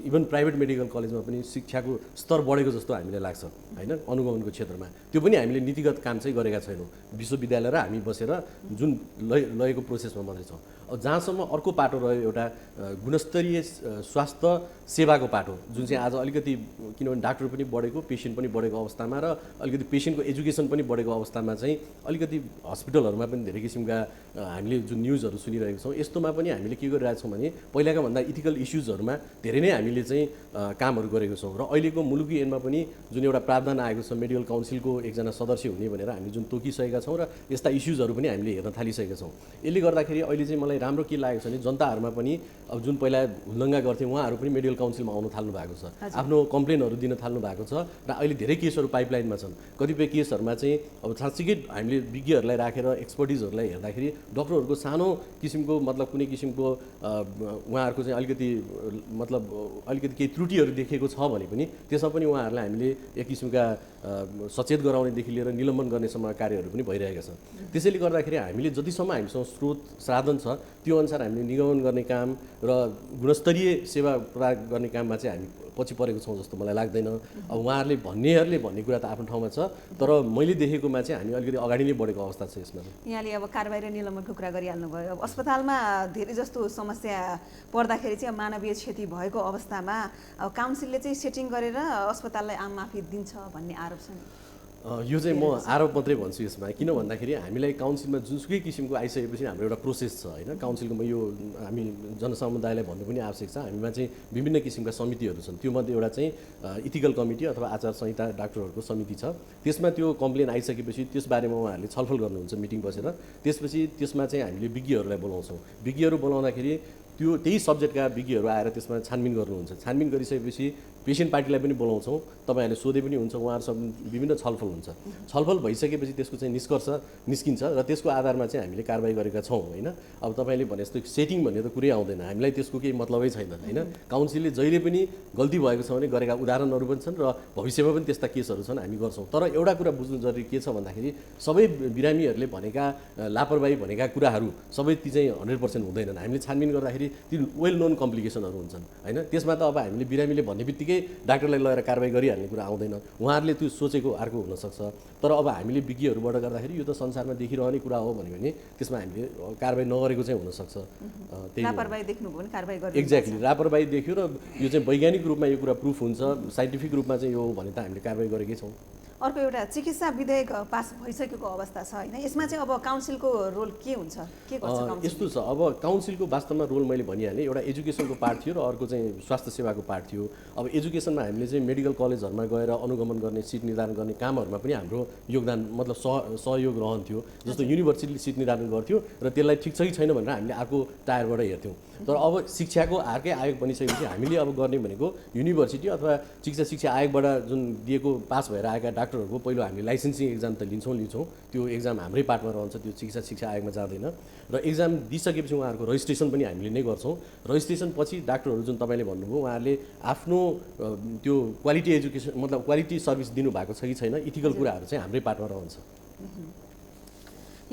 इभन प्राइभेट मेडिकल कलेजमा पनि शिक्षाको स्तर बढेको जस्तो हामीलाई लाग्छ होइन अनुगमनको क्षेत्रमा। त्यो पनि हामीले नीतिगत काम चाहिँ गरेका छैनौँ। विश्वविद्यालय र हामी बसेर जुन लगेको प्रोसेसमा यसमा मात्रै छौँ। अब जहाँसम्म अर्को पाटो रह्यो एउटा गुणस्तरीय स्वास्थ्य सेवाको पाटो, जुन चाहिँ आज अलिकति किनभने डाक्टर पनि बढेको, पेसेन्ट पनि बढेको अवस्थामा र अलिकति पेसेन्टको एजुकेसन पनि बढेको अवस्थामा चाहिँ अलिकति हस्पिटलहरूमा पनि धेरै किसिमका हामीले जुन न्युजहरू सुनिरहेको छौँ, यस्तोमा पनि हामीले के गरिरहेको छौँ भने पहिलाका भन्दा इथिकल इस्युजहरूमा धेरै नै हामीले चाहिँ कामहरू गरेको छौँ। र अहिलेको मुलुकी ऐनमा पनि जुन एउटा प्रावधान आएको छ मेडिकल काउन्सिलको एकजना सदस्य हुने भनेर हामी जुन तोकिसकेका छौँ र यस्ता इस्युजहरू पनि हामीले हेर्न थालिसकेका छौँ। यसले गर्दाखेरि अहिले चाहिँ मलाई राम्रो के लागेको छ भने जनताहरूमा पनि अब जुन पहिला हुलदङ्गा गर्थे उहाँहरू पनि मेडिकल काउन्सिलमा आउन थाल्नु भएको छ, आफ्नो कम्प्लेनहरू दिन थाल्नु भएको छ र अहिले धेरै केसहरू पाइपलाइनमा छन्। कतिपय केसहरूमा चाहिँ अब साँच्चीकै हामीले विज्ञहरूलाई राखेर एक्सपर्टिजहरूलाई हेर्दाखेरि डक्टरहरूको सानो किसिमको मतलब कुनै किसिमको उहाँहरूको चाहिँ अलिकति मतलब अलिकति केही त्रुटिहरू देखेको छ भने पनि त्यसमा पनि उहाँहरूलाई हामीले एक किसिमका सचेत गराउनेदेखि लिएर निलम्बन गर्नेसम्म कार्यहरू पनि भइरहेका छन्। त्यसैले गर्दाखेरि हामीले जतिसम्म हामीसँग स्रोत साधन छ त्यो अनुसार हामीले निगमन गर्ने काम र गुणस्तरीय सेवा प्रदान गर्ने काममा चाहिँ हामी पछि परेको छौँ जस्तो मलाई लाग्दैन। अब उहाँहरूले भन्ने कुरा त आफ्नो ठाउँमा छ, तर मैले देखेकोमा चाहिँ हामी अलिकति अगाडि नै बढेको अवस्था छ यसमा। यहाँले अब कारबाही र निलम्बनको कुरा गरिहाल्नु भयो। अब अस्पतालमा धेरै जस्तो समस्या पर्दाखेरि चाहिँ मानवीय क्षति भएको अवस्थामा अब काउन्सिलले चाहिँ सेटिङ गरेर अस्पताललाई आम माफी दिन्छ भन्ने आरोप छ नि। यो चाहिँ म आरोप मात्रै भन्छु यसमा, किन भन्दाखेरि हामीलाई काउन्सिलमा जुनसुकै किसिमको आइसकेपछि हाम्रो एउटा प्रोसेस छ होइन। काउन्सिलको यो हामी जनसमुदायलाई भन्नु पनि आवश्यक छ। हामीमा चाहिँ विभिन्न किसिमका समितिहरू छन्, त्योमध्ये एउटा चाहिँ इथिकल कमिटी अथवा आचार संहिता डाक्टरहरूको समिति छ। त्यसमा त्यो कम्प्लेन आइसकेपछि त्यसबारेमा उहाँहरूले छलफल गर्नुहुन्छ मिटिङ बसेर। त्यसपछि त्यसमा चाहिँ हामीले विज्ञहरूलाई बोलाउँछौँ। विज्ञहरू बोलाउँदाखेरि त्यही सब्जेक्टका विज्ञहरू आएर त्यसमा छानबिन गर्नुहुन्छ। छानबिन गरिसकेपछि पेसेन्ट पार्टीलाई पनि बोलाउँछौँ, तपाईँहरूले सोधे पनि हुन्छ, उहाँहरूसँग विभिन्न छलफल हुन्छ। छलफल भइसकेपछि त्यसको चाहिँ निष्कर्ष निस्किन्छ र त्यसको आधारमा चाहिँ हामीले कारबाही गरेका छौँ होइन। अब तपाईँले भने जस्तो सेटिङ भन्ने त कुरै आउँदैन, हामीलाई त्यसको केही मतलबै छैन होइन। काउन्सिलले जहिले पनि गल्ती भएको छ भने गरेका उदाहरणहरू पनि छन् र भविष्यमा पनि त्यस्ता केसहरू छन्, हामी गर्छौँ। तर एउटा कुरा बुझ्नु जरुरी के छ भन्दाखेरि सबै बिरामीहरूले भनेका लापरवाही भनेका कुराहरू सबै ती चाहिँ 100% हुँदैनन्। हामीले छानबिन गर्दाखेरि ती वेल नोन कम्प्लिकेसनहरू हुन्छन् होइन। त्यसमा त अब हामीले बिरामीले भन्ने बित्तिकै डाक्टरलाई लगेर कारबाही गरिहाल्ने कुरा आउँदैन, उहाँहरूले त्यो सोचेको अर्को हुनसक्छ। तर अब हामीले विज्ञहरूबाट गर्दाखेरि यो त संसारमा देखिरहने कुरा हो भन्यो भने त्यसमा हामीले कारबाही नगरेको चाहिँ हुनसक्छ। लापरवाही देख्नुभयो भने कारबाही गर्नु एक्ज्याक्टली लापरवाही देख्यो र यो चाहिँ वैज्ञानिक रूपमा यो कुरा प्रुफ हुन्छ, साइन्टिफिक रूपमा चाहिँ यो हो भने त हामीले कारबाही गरेकै छौँ। अर्को एउटा चिकित्सा विधेयक पास भइसकेको अवस्था छ होइन, यसमा चाहिँ अब काउन्सिलको रोल के हुन्छ, के गर्छ काउन्सिल? यस्तो छ, अब काउन्सिलको वास्तवमा रोल मैले भनिहालेँ, एउटा एजुकेसनको पार्ट थियो र अर्को चाहिँ स्वास्थ्य सेवाको पार्ट थियो। अब एजुकेसनमा हामीले चाहिँ मेडिकल कलेजहरूमा गएर अनुगमन गर्ने, सिट निर्धारण गर्ने कामहरूमा पनि हाम्रो योगदान मतलब सहयोग रहन्थ्यो। जस्तो युनिभर्सिटीले सिट निर्धारण गर्थ्यो र त्यसलाई ठिक छ कि छैन भनेर हामीले अर्को टायरबाट हेर्थ्यौँ। तर अब शिक्षाको अर्कै आयोग बनिसकेपछि हामीले अब गर्ने भनेको युनिभर्सिटी अथवा चिकित्सा शिक्षा आयोगबाट जुन दिएको पास भएर आएका डाक्टरहरूको पहिलो हामीले लाइसेन्सिङ एक्जाम त लिन्छौँ, त्यो एक्जाम हाम्रै पार्टमा रहन्छ, त्यो चिकित्सा शिक्षा आयोगमा जाँदैन। र एक्जाम दिइसकेपछि उहाँहरूको रजिस्ट्रेसन पनि हामीले नै गर्छौँ। रजिस्ट्रेसन पछि डाक्टरहरू जुन तपाईँले भन्नुभयो उहाँहरूले आफ्नो त्यो क्वालिटी एजुकेसन मतलब क्वालिटी सर्भिस दिनुभएको छ कि छैन, इथिकल कुराहरू चाहिँ हाम्रै पार्टमा रहन्छ।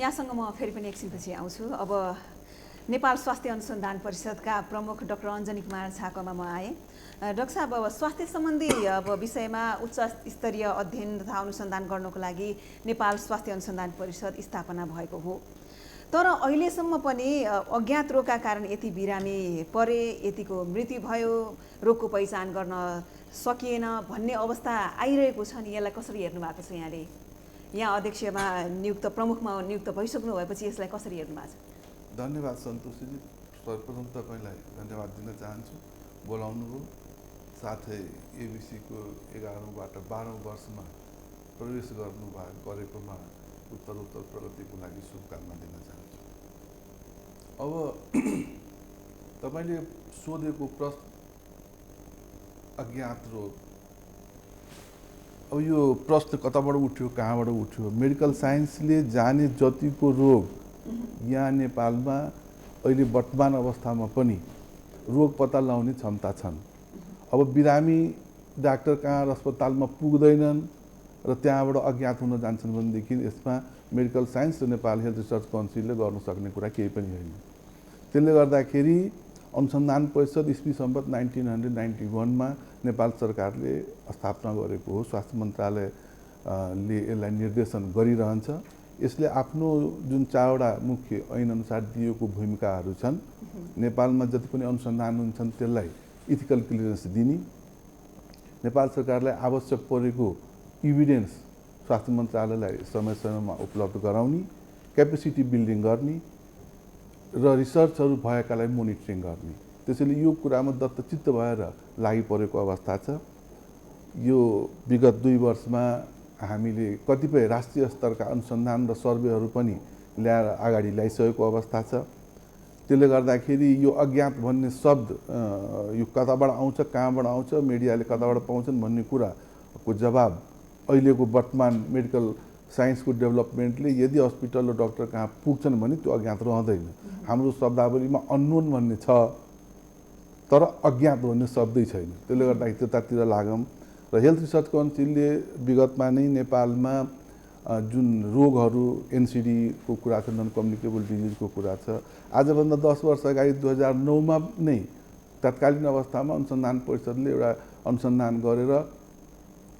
यहाँसँग म फेरि पनि एकछिनपछि आउँछु। अब नेपाल स्वास्थ्य अनुसन्धान परिषदका प्रमुख डाक्टर अञ्जनी कुमार छाकोमा म आएँ। डाक्टर साहब, अब स्वास्थ्य सम्बन्धी अब विषयमा उच्च स्तरीय अध्ययन तथा अनुसन्धान गर्नको लागि नेपाल स्वास्थ्य अनुसन्धान परिषद स्थापना भएको हो, तर अहिलेसम्म पनि अज्ञात रोगका कारण यति बिरामी परे, यतिको मृत्यु भयो, रोगको पहिचान गर्न सकिएन भन्ने अवस्था आइरहेको छ नि, यसलाई कसरी हेर्नु भएको छ यहाँले? यहाँ अध्यक्षमा नियुक्त प्रमुखमा नियुक्त भइसक्नु भएपछि यसलाई कसरी हेर्नु भएको छ? धन्यवाद सन्तोषजी, सर्वप्रथम तपाईँलाई धन्यवाद दिन चाहन्छु, बोलाउनुभयो, साथै एबिसीको 11बाट 12औं वर्षमा प्रवेश गरेकोमा उत्तरोत्तर प्रगतिको लागि शुभकामना दिन चाहन्छु। अब तपाईँले सोधेको प्रश्न अज्ञात रोग, अब यो प्रश्न कताबाट उठ्यो, कहाँबाट उठ्यो? मेडिकल साइन्सले जाने जतिको रोग यहाँ नेपालमा अहिले वर्तमान अवस्थामा पनि रोग पत्ता लगाउने क्षमता छन्। अब बिरामी डाक्टर कहाँ अस्पतालमा पुग्दैनन् र त्यहाँबाट अज्ञात हुन जान्छन् भनेदेखि यसमा मेडिकल साइन्स र नेपाल हेल्थ रिसर्च काउन्सिलले गर्न सक्ने कुरा केही पनि होइन। त्यसले गर्दाखेरि अनुसन्धान परिषद इस्वी सम्वत 1991मा नेपाल सरकारले स्थापना गरेको हो। स्वास्थ्य मन्त्रालयले यसलाई निर्देशन गरिरहन्छ। यसले आफ्नो जुन 4वटा मुख्य ऐनअनुसार दिएको भूमिकाहरू छन्, नेपालमा जति पनि अनुसन्धान हुन्छन् त्यसलाई इथिकल क्लियरेन्स दिने, नेपाल सरकारलाई आवश्यक परेको इभिडेन्स स्वास्थ्य मन्त्रालयलाई समय समयमा उपलब्ध गराउने, क्यापेसिटी बिल्डिङ गर्ने र रिसर्चहरू भएकालाई मोनिटरिङ गर्ने। त्यसैले यो कुरामा दत्तचित्त भएर लागि परेको अवस्था छ। यो विगत 2 वर्षमा हामीले कतिपय राष्ट्रिय स्तरका अनुसन्धान र सर्वेहरू पनि ल्याएर अगाडि ल्याइसकेको अवस्था छ। त्यसले गर्दाखेरि यो अज्ञात भन्ने शब्द यो कताबाट आउँछ, कहाँबाट आउँछ, मिडियाले कताबाट पाउँछन् भन्ने कुराको जवाब अहिलेको वर्तमान मेडिकल साइन्सको डेभलपमेन्टले यदि हस्पिटल र डाक्टर कहाँ पुग्छन् भने त्यो अज्ञात रहँदैन। हाम्रो शब्दावलीमा अननोन भन्ने छ तर अज्ञात भन्ने शब्दै छैन। त्यसले गर्दाखेरि त्यतातिर लागौँ र हेल्थ रिसर्च काउन्सिलले विगतमा नै नेपालमा जुन रोगहरू एनसिडीको कुरा छ, नन कम्युनिकेबल डिजिजको कुरा छ, आजभन्दा 10 वर्ष अगाडि 2009मा नै तत्कालीन अवस्थामा अनुसन्धान परिषदले एउटा अनुसन्धान गरेर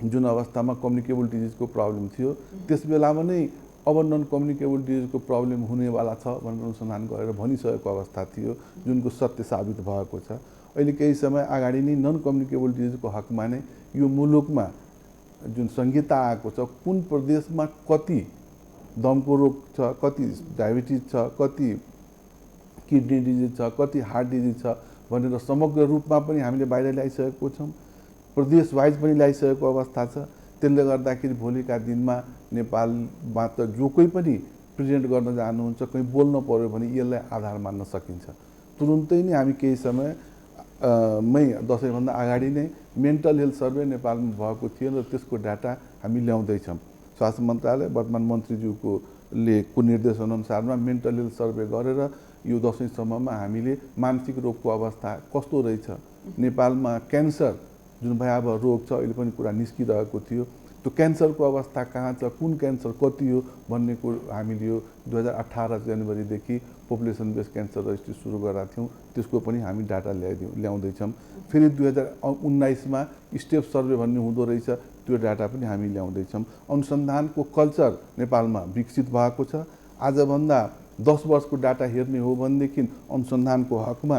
जुन अवस्थामा कम्युनिकेबल डिजिजको प्रब्लम थियो त्यस बेलामा नै अब नन कम्युनिकेबल डिजिजको प्रब्लम हुनेवाला छ भनेर अनुसन्धान गरेर भनिसकेको अवस्था थियो, जुनको सत्य साबित भएको छ। अहिले केही समय अगाडि नै नन कम्युनिकेबल डिजिजको हकमा नै यो मुलुकमा जुन संहिता आएको छ, कुन प्रदेशमा कति दमको रोग छ, कति डायबिटिज छ, कति किडनी डिजिज छ, कति हार्ट डिजिज छ भनेर समग्र रूपमा पनि हामीले बाहिर ल्याइसकेको छौँ, प्रदेश वाइज पनि ल्याइसकेको अवस्था छ। त्यसले गर्दाखेरि भोलिका दिनमा नेपालमा त जो कोही पनि प्रेजेन्ट गर्न जानुहुन्छ, कहीँ बोल्न पर्यो भने यसलाई आधार मान्न सकिन्छ। तुरुन्तै नै हामी केही समय मै दसैँभन्दा अगाडि नै मेन्टल हेल्थ सर्वे नेपालमा भएको थियो र त्यसको डाटा हामी ल्याउँदैछौँ। स्वास्थ्य मन्त्रालय वर्तमान मन्त्रीज्यूको निर्देशनअनुसारमा मेन्टल हेल्थ सर्वे गरेर यो दसैँसम्ममा हामीले मानसिक रोगको अवस्था कस्तो रहेछ, नेपालमा क्यान्सर जुन भयावह रोग छ अहिले पनि कुरा निस्किरहेको थियो, त्यो क्यान्सरको अवस्था कहाँ छ, कुन क्यान्सर कति हो भन्ने कुरो हामीले यो 2018 जनवरीदेखि पपुलेसन बेस्ड क्यान्सर रजिस्ट्री सुरु गरेका थियौँ, त्यसको पनि हामी डाटा ल्याउँदैछौँ। फेरि 2019मा स्टेप सर्वे भन्ने हुँदो रहेछ, त्यो डाटा पनि हामी ल्याउँदैछौँ। अनुसन्धानको कल्चर नेपालमा विकसित भएको छ। आजभन्दा 10 वर्षको डाटा हेर्ने हो भनेदेखि अनुसन्धानको हकमा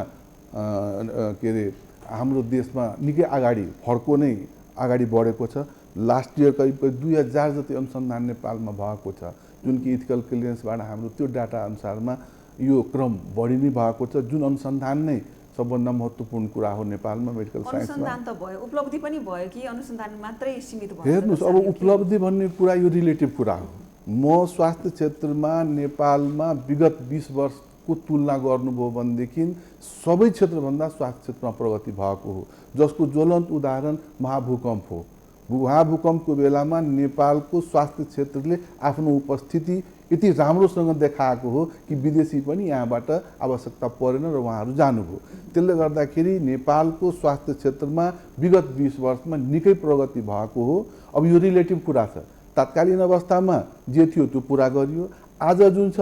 के अरे हाम्रो देशमा निकै अगाडि फर्को नै अगाडि बढेको छ। लास्ट इयर करिब 2000 जति अनुसन्धान नेपालमा भएको छ, जुन कि इथिकल क्लियरेन्सबाट हाम्रो त्यो डाटा अनुसारमा यो क्रम बढी नै भएको छ। जुन अनुसन्धान नै सबभन्दा महत्त्वपूर्ण कुरा हो नेपालमा मेडिकल साइन्समा। अनुसन्धान त भयो, उपलब्धि पनि भयो कि अनुसन्धान मात्रै सीमित भयो? हेर्नुहोस्, अब उपलब्धि भन्ने कुरा यो रिलेटिभ कुरा हो। म स्वास्थ्य क्षेत्रमा नेपालमा विगत 20 वर्षको तुलना गर्नुभयो भनेदेखि सबै क्षेत्रभन्दा स्वास्थ्य क्षेत्रमा प्रगति भएको हो, जसको ज्वलन्त उदाहरण महाभूकम्प हो। महाभूकम्पको बेलामा नेपालको स्वास्थ्य क्षेत्रले आफ्नो उपस्थिति यति राम्रोसँग देखाएको हो कि विदेशी पनि यहाँबाट आवश्यकता परेन र उहाँहरू जानुभयो। त्यसले गर्दाखेरि नेपालको स्वास्थ्य क्षेत्रमा विगत 20 वर्षमा निकै प्रगति भएको हो। अब यो रिलेटिभ कुरा छ, तत्कालीन अवस्थामा जे थियो त्यो पुरा गरियो, आज जुन छ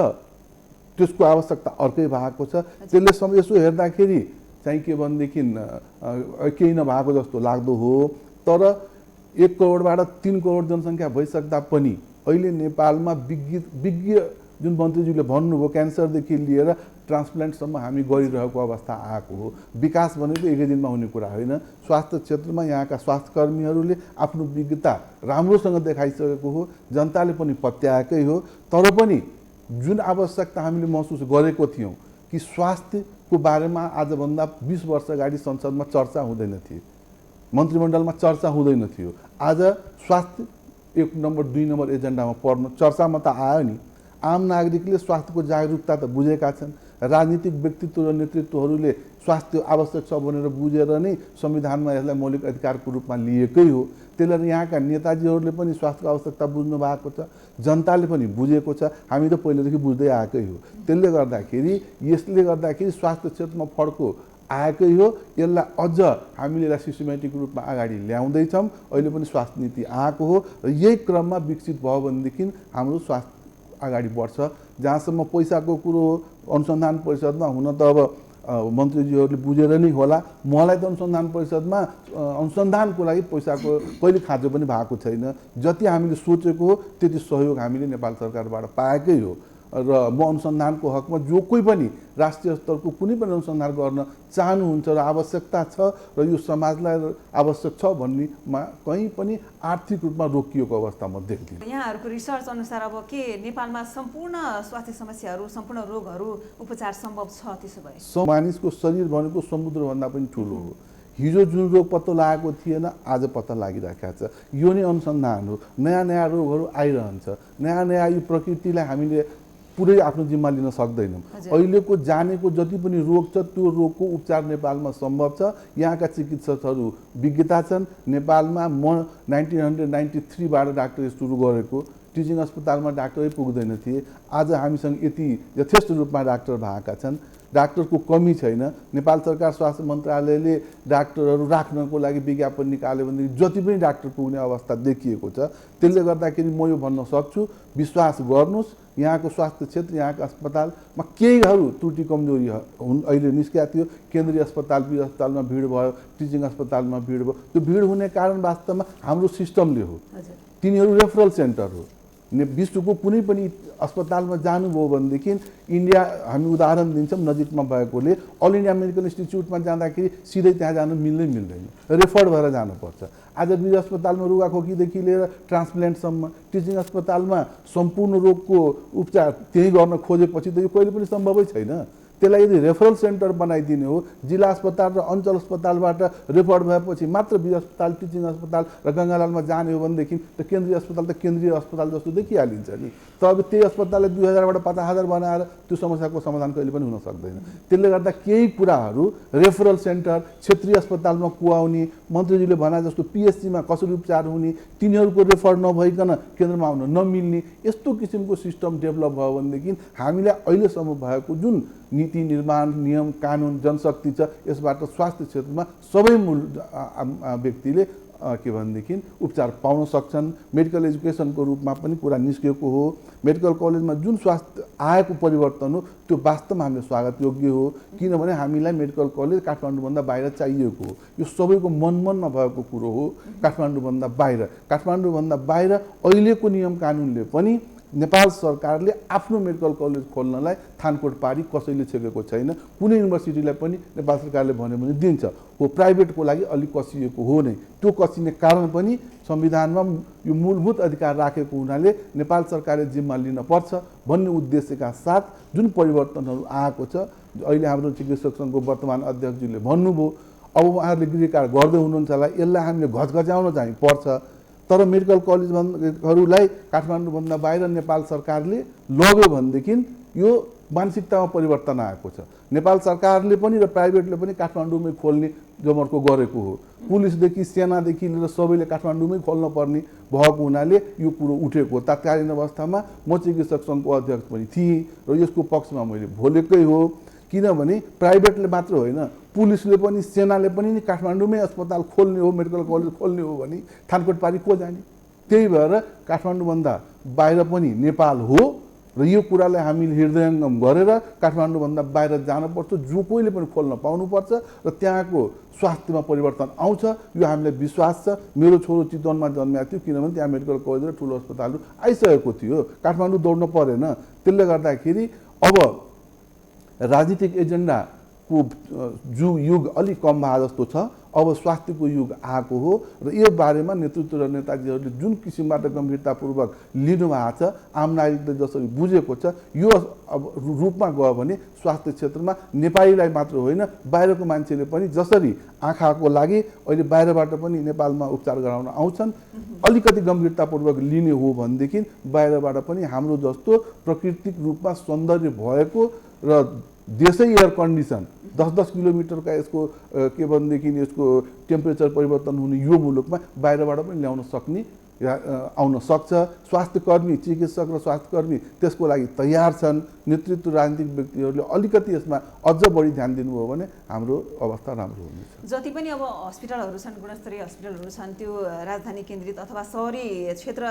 त्यसको आवश्यकता अर्कै भएको छ। त्यसले यसो हेर्दाखेरि चाहिँ के भनेदेखि केही नभएको जस्तो लाग्दो हो, तर 1 करोडबाट 3 करोड जनसङ्ख्या भइसक्दा पनि अहिले नेपालमा विज्ञ जुन मन्त्रीज्यूले भन्नुभयो क्यान्सरदेखि लिएर ट्रान्सप्लान्टसम्म हामी गरिरहेको अवस्था आएको हो। विकास भनेको एकै दिनमा हुने कुरा होइन। स्वास्थ्य क्षेत्रमा यहाँका स्वास्थ्यकर्मीहरूले आफ्नो विज्ञता राम्रोसँग देखाइसकेको हो, जनताले पनि पत्याएकै हो। तर पनि जुन आवश्यकता हामीले महसुस गरेको थियौँ कि स्वास्थ्यको बारेमा आजभन्दा 20 वर्ष अगाडि संसदमा चर्चा हुँदैन थियो, मन्त्रीमण्डलमा चर्चा हुँदैन थियो। आज स्वास्थ्य 1 नम्बर 2 नम्बर एजेन्डामा पर्नु चर्चामा त आयो नि। आम नागरिकले स्वास्थ्यको जागरुकता त बुझेका छन्, राजनीतिक व्यक्तित्व र नेतृत्वहरूले स्वास्थ्य आवश्यक छ भनेर बुझेर नै संविधानमा यसलाई मौलिक अधिकारको रूपमा लिएकै हो। त्यसले यहाँका नेताजीहरूले पनि स्वास्थ्यको आवश्यकता बुझ्नु भएको छ, जनताले पनि बुझेको छ, हामी त पहिलेदेखि बुझ्दै आएकै हो। त्यसले गर्दाखेरि स्वास्थ्य क्षेत्रमा फड्को आएकै हो। यसलाई अझ हामीले यसलाई सिस्टमेटिक रूपमा अगाडि ल्याउँदैछौँ। अहिले पनि स्वास्थ्य नीति आएको हो र यही क्रममा विकसित भयो भनेदेखि हाम्रो स्वास्थ्य अगाडि बढ्छ। जहाँसम्म पैसाको कुरो हो, अनुसन्धान परिषदमा हुन त अब मन्त्रीज्यूहरूले बुझेर नै होला। मलाई त अनुसन्धान परिषदमा अनुसन्धानको लागि पैसाको कहिले खाँचो पनि भएको छैन। जति हामीले सोचेको हो त्यति सहयोग हामीले नेपाल सरकारबाट पाएकै हो र म अनुसन्धानको हकमा जो कोही पनि राष्ट्रिय स्तरको कुनै पनि अनुसन्धान गर्न चाहनुहुन्छ र आवश्यकता छ र यो समाजलाई आवश्यक छ भन्नेमा कहीँ पनि आर्थिक रूपमा रोकिएको अवस्था म देख्दिनँ। यहाँहरूको रिसर्च अनुसार अब के नेपालमा सम्पूर्ण स्वास्थ्य समस्याहरू सम्पूर्ण रोगहरू उपचार सम्भव छ? त्यसो भए मानिसको शरीर भनेको समुद्रभन्दा पनि ठुलो हो। हिजो जुन रोग पत्ता लागेको थिएन आज पत्ता लागिरहेको छ। यो नै अनुसन्धान हो। नयाँ नयाँ रोगहरू आइरहन्छ। नयाँ नयाँ यो प्रकृतिलाई हामीले पुरै आफ्नो जिम्मा लिन सक्दैनौँ। अहिलेको जानेको जति पनि रोग छ त्यो रोगको उपचार नेपालमा सम्भव छ। यहाँका चिकित्सकहरू विज्ञता छन्। नेपालमा म 1993बाट डाक्टरी सुरु गरेको, टिचिङ अस्पतालमा डाक्टरै पुग्दैन थिए। आज हामीसँग यति यथेष्ट रूपमा डाक्टर भएका छन्। डाक्टरको कमी छैन। नेपाल सरकार स्वास्थ्य मन्त्रालयले डाक्टरहरू राख्नको लागि विज्ञापन निकाल्यो भनेदेखि जति पनि डाक्टर पुग्ने अवस्था देखिएको छ। त्यसले गर्दाखेरि म यो भन्न सक्छु, विश्वास गर्नुहोस्, यहाँको स्वास्थ्य क्षेत्र, यहाँको अस्पतालमा केहीहरू त्रुटि कमजोरी अहिले निस्केको थियो। केन्द्रीय अस्पताल, वीर अस्पतालमा भिड भयो, टिचिङ अस्पतालमा भिड भयो। त्यो भिड हुने कारण वास्तवमा हाम्रो सिस्टमले हो। तिनीहरू रेफरल सेन्टर हो। विश्वको कुनै पनि अस्पतालमा जानुभयो भनेदेखि इन्डिया हामी उदाहरण दिन्छौँ नजिकमा भएकोले, अल इन्डिया मेडिकल इन्स्टिच्युटमा जाँदाखेरि सिधै त्यहाँ जानु मिल्दैन, रेफर भएर जानुपर्छ। आज वीर अस्पतालमा रुगाखोकीदेखि लिएर ट्रान्सप्लान्टसम्म, टिचिङ अस्पतालमा सम्पूर्ण रोगको उपचार त्यही गर्न खोजेपछि त यो कहिले पनि सम्भवै छैन। त्यसलाई यदि रेफरल सेन्टर बनाइदिने हो, जिल्ला अस्पताल र अञ्चल अस्पतालबाट रेफर भएपछि मात्र वीर अस्पताल, टिचिङ अस्पताल र गङ्गालालमा जाने हो भनेदेखि त केन्द्रीय अस्पताल त केन्द्रीय अस्पताल जस्तो देखिहालिन्छ नि। तर अब त्यही अस्पतालले 2000बाट 50,000 बनाएर त्यो समस्याको समाधान कहिले पनि हुन सक्दैन। त्यसले गर्दा केही कुराहरू रेफरल सेन्टर, क्षेत्रीय अस्पतालमा कुहाउने, मन्त्रीजीले भने जस्तो पिएचसीमा कसरी उपचार हुने, तिनीहरूको रेफर नभइकन केन्द्रमा आउन नमिल्ने, यस्तो किसिमको सिस्टम डेभलप भयो भनेदेखि हामीलाई अहिलेसम्म भएको जुन नीति निर्माण, नियम कानुन, जनशक्ति छ यसबाट स्वास्थ्य क्षेत्रमा सबै मूल व्यक्तिले के भनेदेखि उपचार पाउन सक्छन्। मेडिकल एजुकेसनको रूपमा पनि कुरा निस्केको हो। मेडिकल कलेजमा जुन स्वास्थ्य आएको परिवर्तन हो त्यो वास्तवमा हामीले स्वागत योग्य हो। किनभने हामीलाई मेडिकल कलेज काठमाडौँभन्दा बाहिर चाहिएको हो। यो सबैको मनमनमा भएको कुरो हो। काठमाडौँभन्दा बाहिर अहिलेको नियम कानुनले पनि नेपाल सरकारले आफ्नो मेडिकल कलेज खोल्नलाई थानकोट पारी कसैले छेकेको छैन। कुनै युनिभर्सिटीलाई पनि नेपाल सरकारले भन्यो भने दिन्छ। हो प्राइभेटको लागि अलिक कसिएको हो नै। त्यो कसिने कारण पनि संविधानमा यो मूलभूत अधिकार राखेको हुनाले नेपाल सरकारले जिम्मा लिन पर्छ भन्ने उद्देश्यका साथ जुन परिवर्तनहरू आएको छ, अहिले हाम्रो चिकित्सक सङ्घको वर्तमान अध्यक्षजीले भन्नुभयो, अब उहाँहरूले गृहकार गर्दै हुनुहुन्छ होला, यसलाई हामीले घचघच्याउन चाहिँ पर्छ। तर मेडिकल कलेजहरूलाई काठमाडौँभन्दा बाहिर नेपाल सरकारले लग्यो भनेदेखि यो मानसिकतामा परिवर्तन आएको छ। नेपाल सरकारले पनि र प्राइभेटले पनि काठमाडौँमै खोल्ने जमर्को गरेको हो। पुलिसदेखि सेनादेखि लिएर सबैले काठमाडौँमै खोल्न पर्ने भएको हुनाले यो कुरो उठेको। तत्कालीन अवस्थामा म चिकित्सक सङ्घको अध्यक्ष पनि थिएँ र यसको पक्षमा मैले बोलेकै हो। किनभने प्राइभेटले मात्र होइन, पुलिसले पनि सेनाले पनि काठमाडौँमै अस्पताल खोल्ने हो, मेडिकल कलेज खोल्ने हो भने थानकोट पारी को जाने? त्यही भएर काठमाडौँभन्दा बाहिर पनि नेपाल हो र यो कुरालाई हामीले हृदयङ्गम गरेर काठमाडौँभन्दा बाहिर जानुपर्छ। जो कोहीले पनि खोल्न पाउनुपर्छ र त्यहाँको स्वास्थ्यमा परिवर्तन आउँछ यो हामीलाई विश्वास छ। मेरो छोरो चितवनमा जन्मेको थियो, किनभने त्यहाँ मेडिकल कलेज र ठुलो अस्पतालहरू आइसकेको थियो। काठमाडौँ दौड्न परेन। त्यसले गर्दाखेरि अब राजनीतिक एजेन्डाको युग अलिक कम भए जस्तो छ। अब स्वास्थ्यको युग आएको हो र यो बारेमा नेतृत्व र नेताजीहरूले जुन किसिमबाट गम्भीरतापूर्वक लिनुभएको छ, आम नागरिकले जसरी बुझेको छ, यो अब रूपमा गयो भने स्वास्थ्य क्षेत्रमा नेपालीलाई मात्र होइन बाहिरको मान्छेले पनि जसरी आँखाको लागि अहिले बाहिरबाट पनि नेपालमा उपचार गराउन आउँछन्, अलिकति गम्भीरतापूर्वक लिने हो भनेदेखि बाहिरबाट पनि हाम्रो जस्तो प्राकृतिक रूपमा सौन्दर्य भएको र देशै एयर कन्डिसन 10-10 किलोमिटरका यसको के भनेदेखि यसको टेम्परेचर परिवर्तन हुने यो मुलुकमा बाहिरबाट पनि ल्याउन सक्ने आउन सक्छ। स्वास्थ्यकर्मी, चिकित्सक र स्वास्थ्यकर्मी त्यसको लागि तयार छन्। नेतृत्व राजनीतिक व्यक्तिहरूले अलिकति यसमा अझ बढी ध्यान दिनुभयो भने हाम्रो अवस्था राम्रो हुनेछ। जति पनि अब हस्पिटलहरू छन्, गुणस्तरीय हस्पिटलहरू छन्, त्यो राजधानी केन्द्रित अथवा सहरी क्षेत्र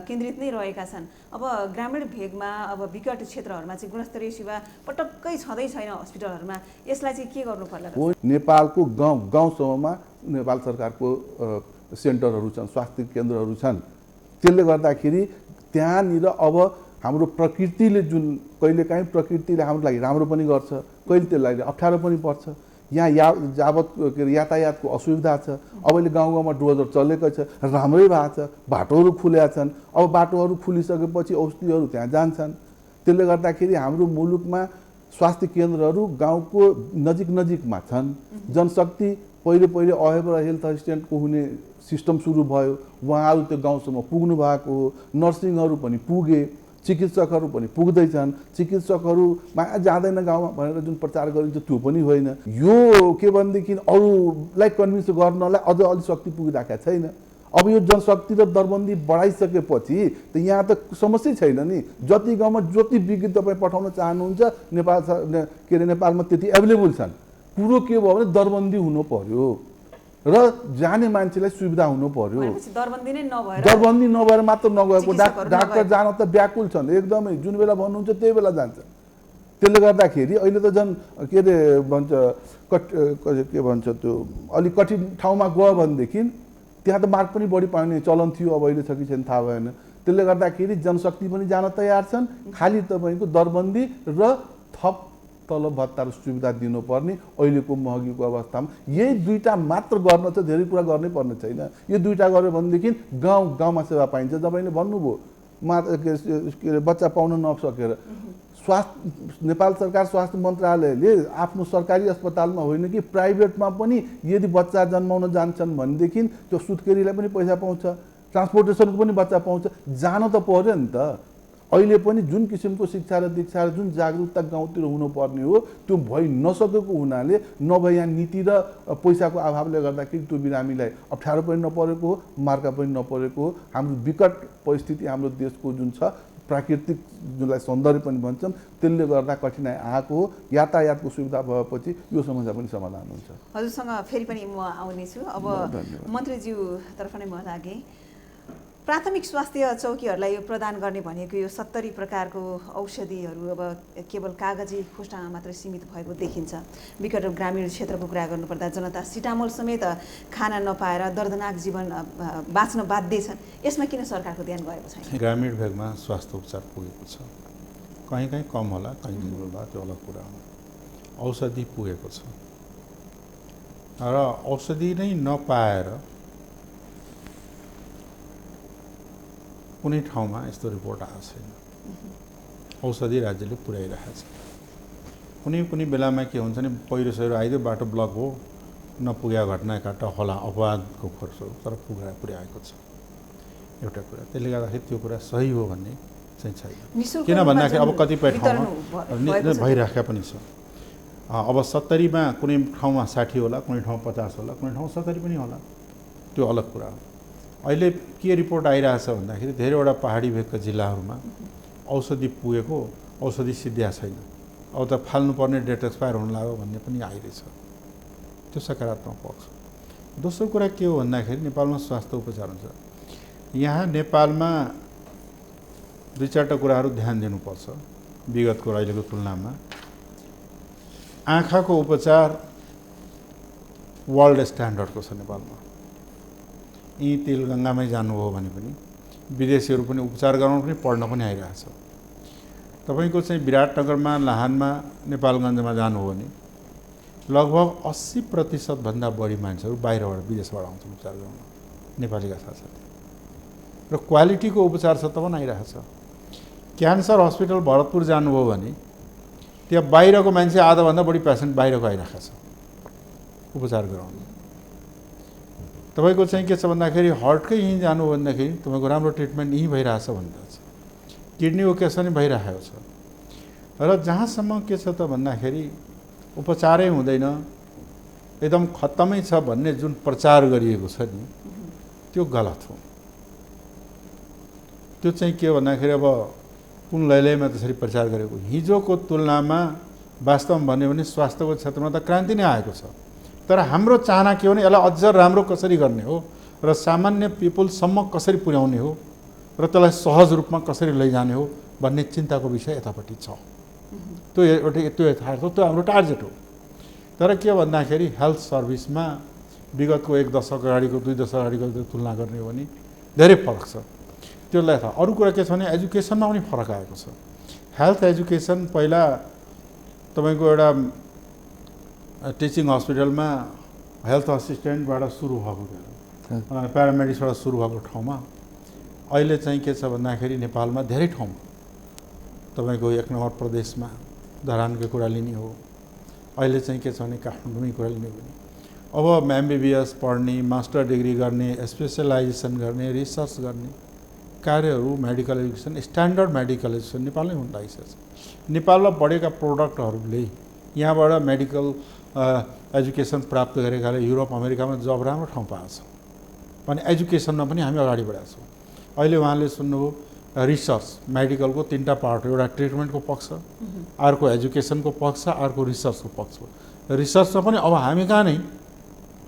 केन्द्रित नै रहेका छन्। अब ग्रामीण भेगमा अब विकट क्षेत्रहरूमा चाहिँ गुणस्तरीय सेवा पटक्कै छँदै छैन हस्पिटलहरूमा। यसलाई चाहिँ के गर्नु पर्ला? नेपालको गाउँसम्ममा नेपाल सरकारको सेन्टरहरू छन्, स्वास्थ्य केन्द्रहरू छन्। त्यसले गर्दाखेरि त्यहाँनिर अब हाम्रो प्रकृतिले जुन कहिलेकाहीँ प्रकृतिले हाम्रो लागि राम्रो पनि गर्छ, कहिले त्यसलाई अप्ठ्यारो पनि पर्छ। यहाँ जावत के अरे यातायातको असुविधा छ। अब अहिले गाउँ गाउँमा डोजर चलेको छ, राम्रै भएको छ, बाटोहरू खुलेका छन्। अब बाटोहरू खुलिसकेपछि औषधिहरू त्यहाँ जान्छन्। त्यसले गर्दाखेरि हाम्रो मुलुकमा स्वास्थ्य केन्द्रहरू गाउँको नजिकमा छन्। जनशक्ति पहिले अहेबर हेल्थ असिस्टेन्टको हुने सिस्टम सुरु भयो, उहाँहरू त्यो गाउँसम्म पुग्नु भएको हो। नर्सिङहरू पनि पुगे, चिकित्सकहरू पनि पुग्दैछन्। चिकित्सकहरूमा जाँदैन गाउँमा भनेर जुन प्रचार गरिन्छ त्यो पनि होइन। यो के भनेदेखि अरूलाई कन्भिन्स गर्नलाई अझ अलि शक्ति पुगिरहेको छैन। अब यो जनशक्ति र दरबन्दी बढाइसकेपछि त यहाँ त समस्या छैन नि। जति गाउँमा जति विज्ञ तपाईँ पठाउन चाहनुहुन्छ नेपालमा त्यति एभाइलेबल छन्। कुरो के भयो भने दरबन्दी हुनु पर्यो र जाने मान्छेलाई सुविधा हुनु पर्यो। दरबन्दी नभएर मात्र नगएको डाक्टर जान त व्याकुल छन् एकदमै। जुन बेला भन्नुहुन्छ त्यही बेला जान्छ। त्यसले गर्दाखेरि अहिले त झन् के अरे भन्छ के भन्छ त्यो अलिक कठिन ठाउँमा गयो भनेदेखि त्यहाँ त मार्क पनि बढी पाउने चलन थियो। अब अहिले छ कि छैन थाहा भएन। त्यसले गर्दाखेरि जनशक्ति पनि जान तयार छन्। खालि तपाईँको दरबन्दी र थप तलब भत्ता र सुविधा दिनुपर्ने अहिलेको महँगीको अवस्थामा यही दुईटा मात्र गर्न चाहिँ धेरै कुरा गर्नै पर्ने छैन। यो दुईटा गर्यो भनेदेखि गाउँमा सेवा पाइन्छ। तपाईँले भन्नुभयो के अरे बच्चा पाउन नसकेर स्वास्थ्य नेपाल सरकार स्वास्थ्य मन्त्रालयले आफ्नो सरकारी अस्पतालमा होइन कि प्राइभेटमा पनि यदि बच्चा जन्माउन जान्छन् भनेदेखि त्यो सुत्केरीलाई पनि पैसा पाउँछ, ट्रान्सपोर्टेसनको पनि बच्चा पाउँछ। जान त पर्यो नि त। अहिले पनि जुन किसिमको शिक्षा र दीक्षा र जुन जागरुकता गाउँतिर हुनुपर्ने हो त्यो भइ नसकेको हुनाले नभए यहाँ नीति र पैसाको अभावले गर्दाखेरि त्यो बिरामीलाई अप्ठ्यारो पनि नपरेको हो, मार्का पनि नपरेको हो। हाम्रो विकट परिस्थिति हाम्रो देशको जुन छ प्राकृतिक जुनलाई सौन्दर्य पनि भन्छौँ त्यसले गर्दा कठिनाइ आएको हो। यातायातको सुविधा भएपछि यो समस्या पनि समाधान हुन्छ। हजुरसँग फेरि पनि म आउनेछु। अब मन्त्रीज्यूतर्फ नै म लागेँ। प्राथमिक स्वास्थ्य चौकीहरूलाई यो प्रदान गर्ने भनेको यो 70 प्रकारको औषधिहरू अब केवल कागजी खोस्टामा मात्र सीमित भएको देखिन्छ। विकट ग्रामीण क्षेत्रको कुरा गर्नुपर्दा जनता सिटामोल समेत खान नपाएर दर्दनाक जीवन बाँच्न बाध्य छन्। यसमा किन सरकारको ध्यान गएको छैन? ग्रामीण भेगमा स्वास्थ्य उपचार पुगेको छ। कहीँ कम होला, कहीँ होला, त्यो अलग कुरा हो। औषधि पुगेको छ र औषधि नै नपाएर कुनै ठाउँमा यस्तो रिपोर्ट आएको छैन। औषधि राज्यले पुर्याइरहेको छ। कुनै बेलामा के हुन्छ नि पहिरो सहिरो आइदियो, बाटो ब्लक हो, नपुग्या घटना घाट होला, अपवादको खर्च हो, तर पुर्याएको छ एउटा कुरा। त्यसले गर्दाखेरि त्यो कुरा सही हो भन्ने चाहिँ छैन। किन भन्दाखेरि अब कतिपय ठाउँमा भइराखेका पनि छ। अब 70मा कुनै ठाउँमा 60 होला, कुनै ठाउँमा 50 होला, कुनै ठाउँमा 70 पनि होला, त्यो अलग कुरा हो। अहिले के रिपोर्ट आइरहेछ भन्दाखेरि धेरैवटा पहाडी भेगका जिल्लाहरूमा औषधि पुगेको औषधि सिद्धिया छैन। अब त फाल्नुपर्ने डेट एक्सपायर हुन लाग्यो भन्ने पनि आइरहेछ। त्यो सकारात्मक पक्ष। दोस्रो कुरा के हो भन्दाखेरि नेपालमा स्वास्थ्य उपचार हुन्छ। यहाँ नेपालमा दुई चारवटा कुराहरू ध्यान दिनुपर्छ विगतको अहिलेको तुलनामा। आँखाको उपचार वर्ल्ड स्ट्यान्डर्डको छ नेपालमा। यी तेलगङ्गामै जानुभयो भने पनि विदेशीहरू पनि उपचार गराउन पनि पढ्न पनि आइरहेछ। तपाईँको चाहिँ विराटनगरमा, लाहानमा, नेपालगञ्जमा जानुभयो भने लगभग 80% भन्दा बढी मान्छेहरू बाहिरबाट विदेशबाट आउँछन् उपचार गराउन नेपालीका साथसाथै। र क्वालिटीको उपचार छ तब आइरहेछ। क्यान्सर हस्पिटल भरतपुर जानुभयो भने त्यहाँ बाहिरको मान्छे आधाभन्दा बढी पेसेन्ट बाहिरको आइरहेको छ उपचार गराउन। तपाईँको चाहिँ के छ भन्दाखेरि हार्टकै यहीँ जानु भन्दाखेरि तपाईँको राम्रो ट्रिटमेन्ट यहीँ भइरहेछ भनिरहेछ। किडनीको केस पनि भइरहेको छ। र जहाँसम्म के छ त भन्दाखेरि उपचारै हुँदैन, एकदम खत्तमै छ भन्ने जुन प्रचार गरिएको छ नि त्यो गलत हो। त्यो चाहिँ के भन्दाखेरि अब कुन लैलैमा त्यसरी प्रचार गरेको हिजोको तुलनामा वास्तवमा भन्यो भने स्वास्थ्यको क्षेत्रमा त क्रान्ति नै आएको छ। तर हाम्रो चाहना के हो भने यसलाई अझ राम्रो कसरी गर्ने हो र सामान्य पिपुलसम्म कसरी पुर्याउने हो र त्यसलाई सहज रूपमा कसरी लैजाने हो भन्ने चिन्ताको विषय यतापट्टि छ। त्यो यथार्थ त्यो हाम्रो टार्गेट हो। तर के भन्दाखेरि हेल्थ सर्भिसमा विगतको 1 दशक अगाडिको 2 दशक अगाडिको तुलना गर्ने हो भने धेरै फरक छ। त्यसलाई थाहा। अरू कुरा के छ भने एजुकेसनमा पनि फरक आएको छ। हेल्थ एजुकेसन पहिला तपाईँको एउटा टिचिङ हस्पिटलमा हेल्थ असिस्टेन्टबाट सुरु भएको थियो, प्यारामेडिक्सबाट सुरु भएको ठाउँमा अहिले चाहिँ के छ भन्दाखेरि नेपालमा धेरै ठाउँमा तपाईँको 1 नम्बर प्रदेशमा धरानको कुरा लिने हो, अहिले चाहिँ के छ भने काठमाडौँमै कुरा लिने हो भने अब MBBS पढ्ने, मास्टर डिग्री गर्ने, स्पेसलाइजेसन गर्ने, रिसर्च गर्ने कार्यहरू medical education standard medical education नेपालमै हुन लागिसकेको छ। नेपालमा बढेका प्रोडक्टहरूले यहाँबाट मेडिकल एजुकेसन प्राप्त गरेकाले युरोप अमेरिकामा जब राम्रो ठाउँ पाएको छ भने एजुकेसनमा पनि हामी अगाडि बढेका छौँ। अहिले उहाँले सुन्नुभयो रिसर्च मेडिकलको 3टा पार्ट हो, एउटा ट्रिटमेन्टको पक्ष, अर्को एजुकेसनको पक्ष, अर्को रिसर्चको पक्ष हो। रिसर्चमा पनि अब हामी कहाँ नै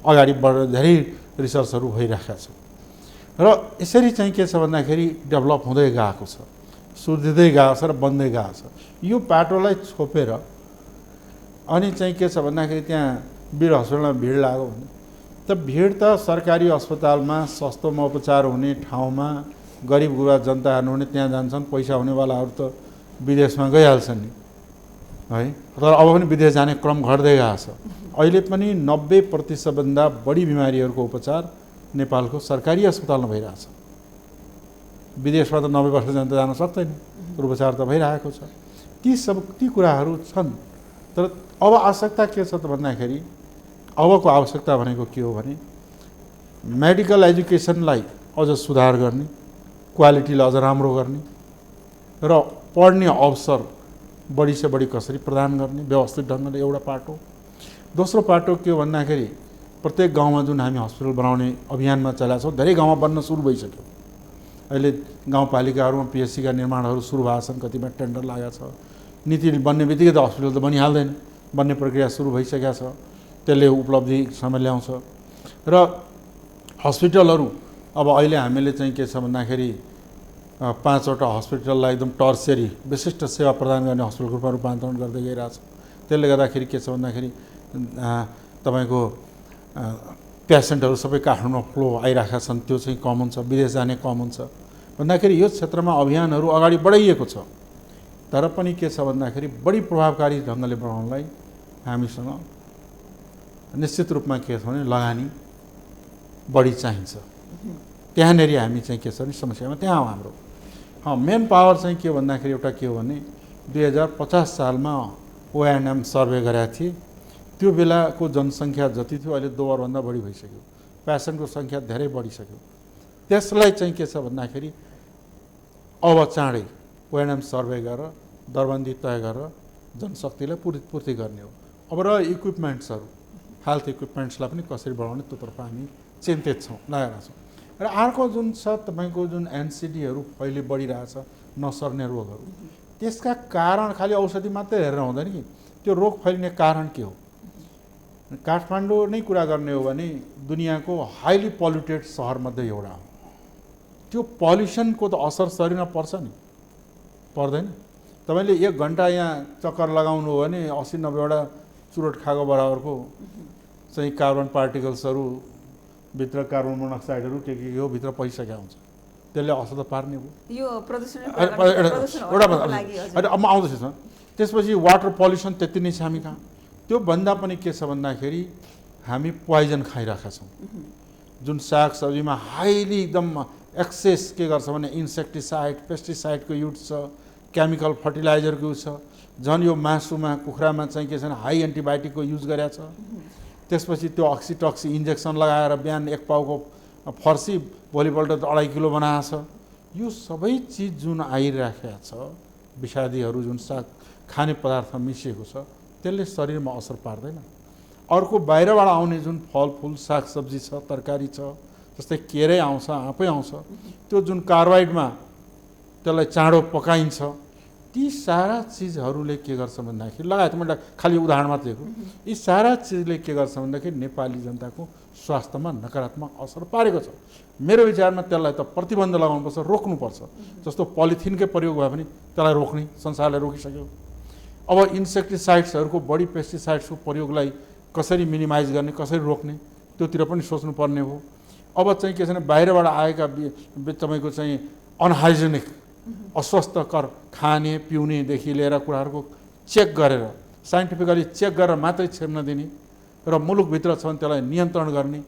अगाडि बढेर धेरै रिसर्चहरू भइरहेका छन् र यसरी चाहिँ के छ भन्दाखेरि डेभलप हुँदै गएको छ, सुधिँदै गएको छ र बन्दै गएको छ। यो बाटोलाई छोपेर अनि चाहिँ के छ भन्दाखेरि त्यहाँ वीर हस्पिटलमा भिड लाग्यो भने त भिड त सरकारी अस्पतालमा सस्तोमा उपचार हुने ठाउँमा गरिब गुरुवा जनताहरू हुने त्यहाँ जान्छन्, पैसा हुनेवालाहरू त विदेशमा गइहाल्छन् नि है। तर अब पनि विदेश जाने क्रम घट्दै गएको छ। अहिले पनि 90% भन्दा बढी बिमारीहरूको उपचार नेपालको सरकारी अस्पतालमा भइरहेछ। विदेशमा त 90% जनता जान सक्दैन, तर उपचार त भइरहेको छ। ती कुराहरू छन्। तर अब आवश्यकता के छ त भन्दाखेरि अबको आवश्यकता भनेको के हो भने मेडिकल एजुकेसनलाई अझ सुधार गर्ने, क्वालिटीलाई अझ राम्रो गर्ने र पढ्ने अवसर बढी से बढी कसरी प्रदान गर्ने व्यवस्थित ढङ्गले एउटा पाटो। दोस्रो पाटो के हो भन्दाखेरि प्रत्येक गाउँमा जुन हामी हस्पिटल बनाउने अभियानमा चलाएको छौँ धेरै गाउँमा बन्न सुरु भइसक्यो। अहिले गाउँपालिकाहरूमा PSC का निर्माणहरू सुरु भएको छन्, कतिमा टेन्डर लागेको छ। नीति बन्ने बित्तिकै त हस्पिटल त बनिहाल्दैन, बन्ने प्रक्रिया सुरु भइसकेको छ, त्यसले उपलब्धि समय ल्याउँछ। र हस्पिटलहरू अब अहिले हामीले चाहिँ के छ भन्दाखेरि 5वटा हस्पिटललाई एकदम टर्सियरी विशिष्ट सेवा प्रदान गर्ने हस्पिटलको रूपमा रूपान्तरण गर्दै गइरहेछ। त्यसले गर्दाखेरि के छ भन्दाखेरि तपाईँको पेसेन्टहरू सबै काठमाडौँमा फ्लो आइरहेका छन्, त्यो चाहिँ कम हुन्छ, विदेश जाने कम हुन्छ भन्दाखेरि यो क्षेत्रमा अभियानहरू अगाडि बढाइएको छ। तर पनि के छ भन्दाखेरि बढी प्रभावकारी ढङ्गले बनाउनलाई हामीसँग निश्चित रूपमा के छ भने लगानी बढी चाहिन्छ। त्यहाँनेरि हामी चाहिँ के छ भने समस्यामा त्यहाँ हो हाम्रो। मेन पावर चाहिँ के भन्दाखेरि एउटा के हो भने 2050 सालमा ONM सर्वे गरेका थिए। त्यो बेलाको जनसङ्ख्या जति थियो अहिले 2 अरबभन्दा बढी भइसक्यो, पेसेन्टको सङ्ख्या धेरै बढिसक्यो। त्यसलाई चाहिँ के छ भन्दाखेरि अब चाँडै ONM सर्वे गरेर दरबन्दी तय गरेर जनशक्तिलाई पूर्ति गर्ने हो। अब र इक्विपमेन्ट्सहरू हेल्थ इक्विपमेन्ट्सलाई पनि कसरी बढाउने त्योतर्फ हामी चिन्तित छौँ, लागेका छौँ। र अर्को जुन छ तपाईँको जुन NCDहरू अहिले बढिरहेछ नसर्ने रोगहरू, त्यसका कारण खालि औषधि मात्रै हेरेर हुँदैन कि त्यो रोग फैलिने कारण के हो। काठमाडौँ नै कुरा गर्ने हो भने दुनियाँको हाइली पल्युटेड सहरमध्ये एउटा हो। त्यो पल्युसनको त असर शरीरमा पर्छ नि, पर्दैन। तपाईँले 1 घन्टा यहाँ चक्कर लगाउनु हो भने 80-90वटा चुरोट खाएको बराबरको चाहिँ कार्बन पार्टिकल्सहरू भित्र कार्बन मोनोक्साइडहरू के हो भित्र पसिसकेका हुन्छ। त्यसले असर त पार्ने हो। यो प्रदूषण अब आउँदैछ। त्यसपछि वाटर पल्युसन त्यति नै छ हामी कहाँ। त्यो भन्दा पनि के छ भन्दाखेरि हामी पोइजन खाइरहेका छौँ। जुन सागसब्जीमा हाइली एकदम एक्सेस के गर्छ भने इन्सेक्टिसाइड पेस्टिसाइडको युज छ, केमिकल फर्टिलाइजरको युज छ। झन् यो मासुमा कुखुरामा चाहिँ के छ भने हाई एन्टिबायोटिकको युज गरेको छ। त्यसपछि त्यो अक्सिटक्सी इन्जेक्सन लगाएर बिहान 1 पाउको फर्सी भोलिपल्ट 2.5 किलो बनाएको छ। यो सबै चिज जुन आइराखेको छ विषादीहरू जुन साग खाने पदार्थमा मिसिएको छ त्यसले शरीरमा असर पार्दैन। अर्को बाहिरबाट आउने जुन फलफुल सागसब्जी छ तरकारी छ जस्तै केरै आउँछ आँपै आउँछ, त्यो जुन कार्बाइडमा त्यसलाई चाँडो पकाइन्छ। ती सारा चिजहरूले के गर्छ भन्दाखेरि लगायत मैले खालि उदाहरण मात्र दिएको, यी सारा चिजले के गर्छ भन्दाखेरि नेपाली जनताको स्वास्थ्यमा नकारात्मक असर पारेको छ। मेरो विचारमा त्यसलाई त प्रतिबन्ध लगाउनुपर्छ, रोक्नुपर्छ। जस्तो पोलिथिनकै प्रयोग भए पनि त्यसलाई रोक्ने, संसारले रोकिसक्यो। अब इन्सेक्टिसाइड्सहरूको बढी पेस्टिसाइड्सको प्रयोगलाई कसरी मिनिमाइज गर्ने, कसरी रोक्ने, त्योतिर पनि सोच्नुपर्ने हो। अब चाहिँ के छ भने बाहिरबाट आएका तपाईँको चाहिँ अनहाइजेनिक अस्वस्थकर खाने पिउनेदेखि लिएर कुराहरूको चेक गरेर साइन्टिफिकली चेक गरेर मात्रै छिर्न दिने र मुलुकभित्र छ भने त्यसलाई नियन्त्रण गर्ने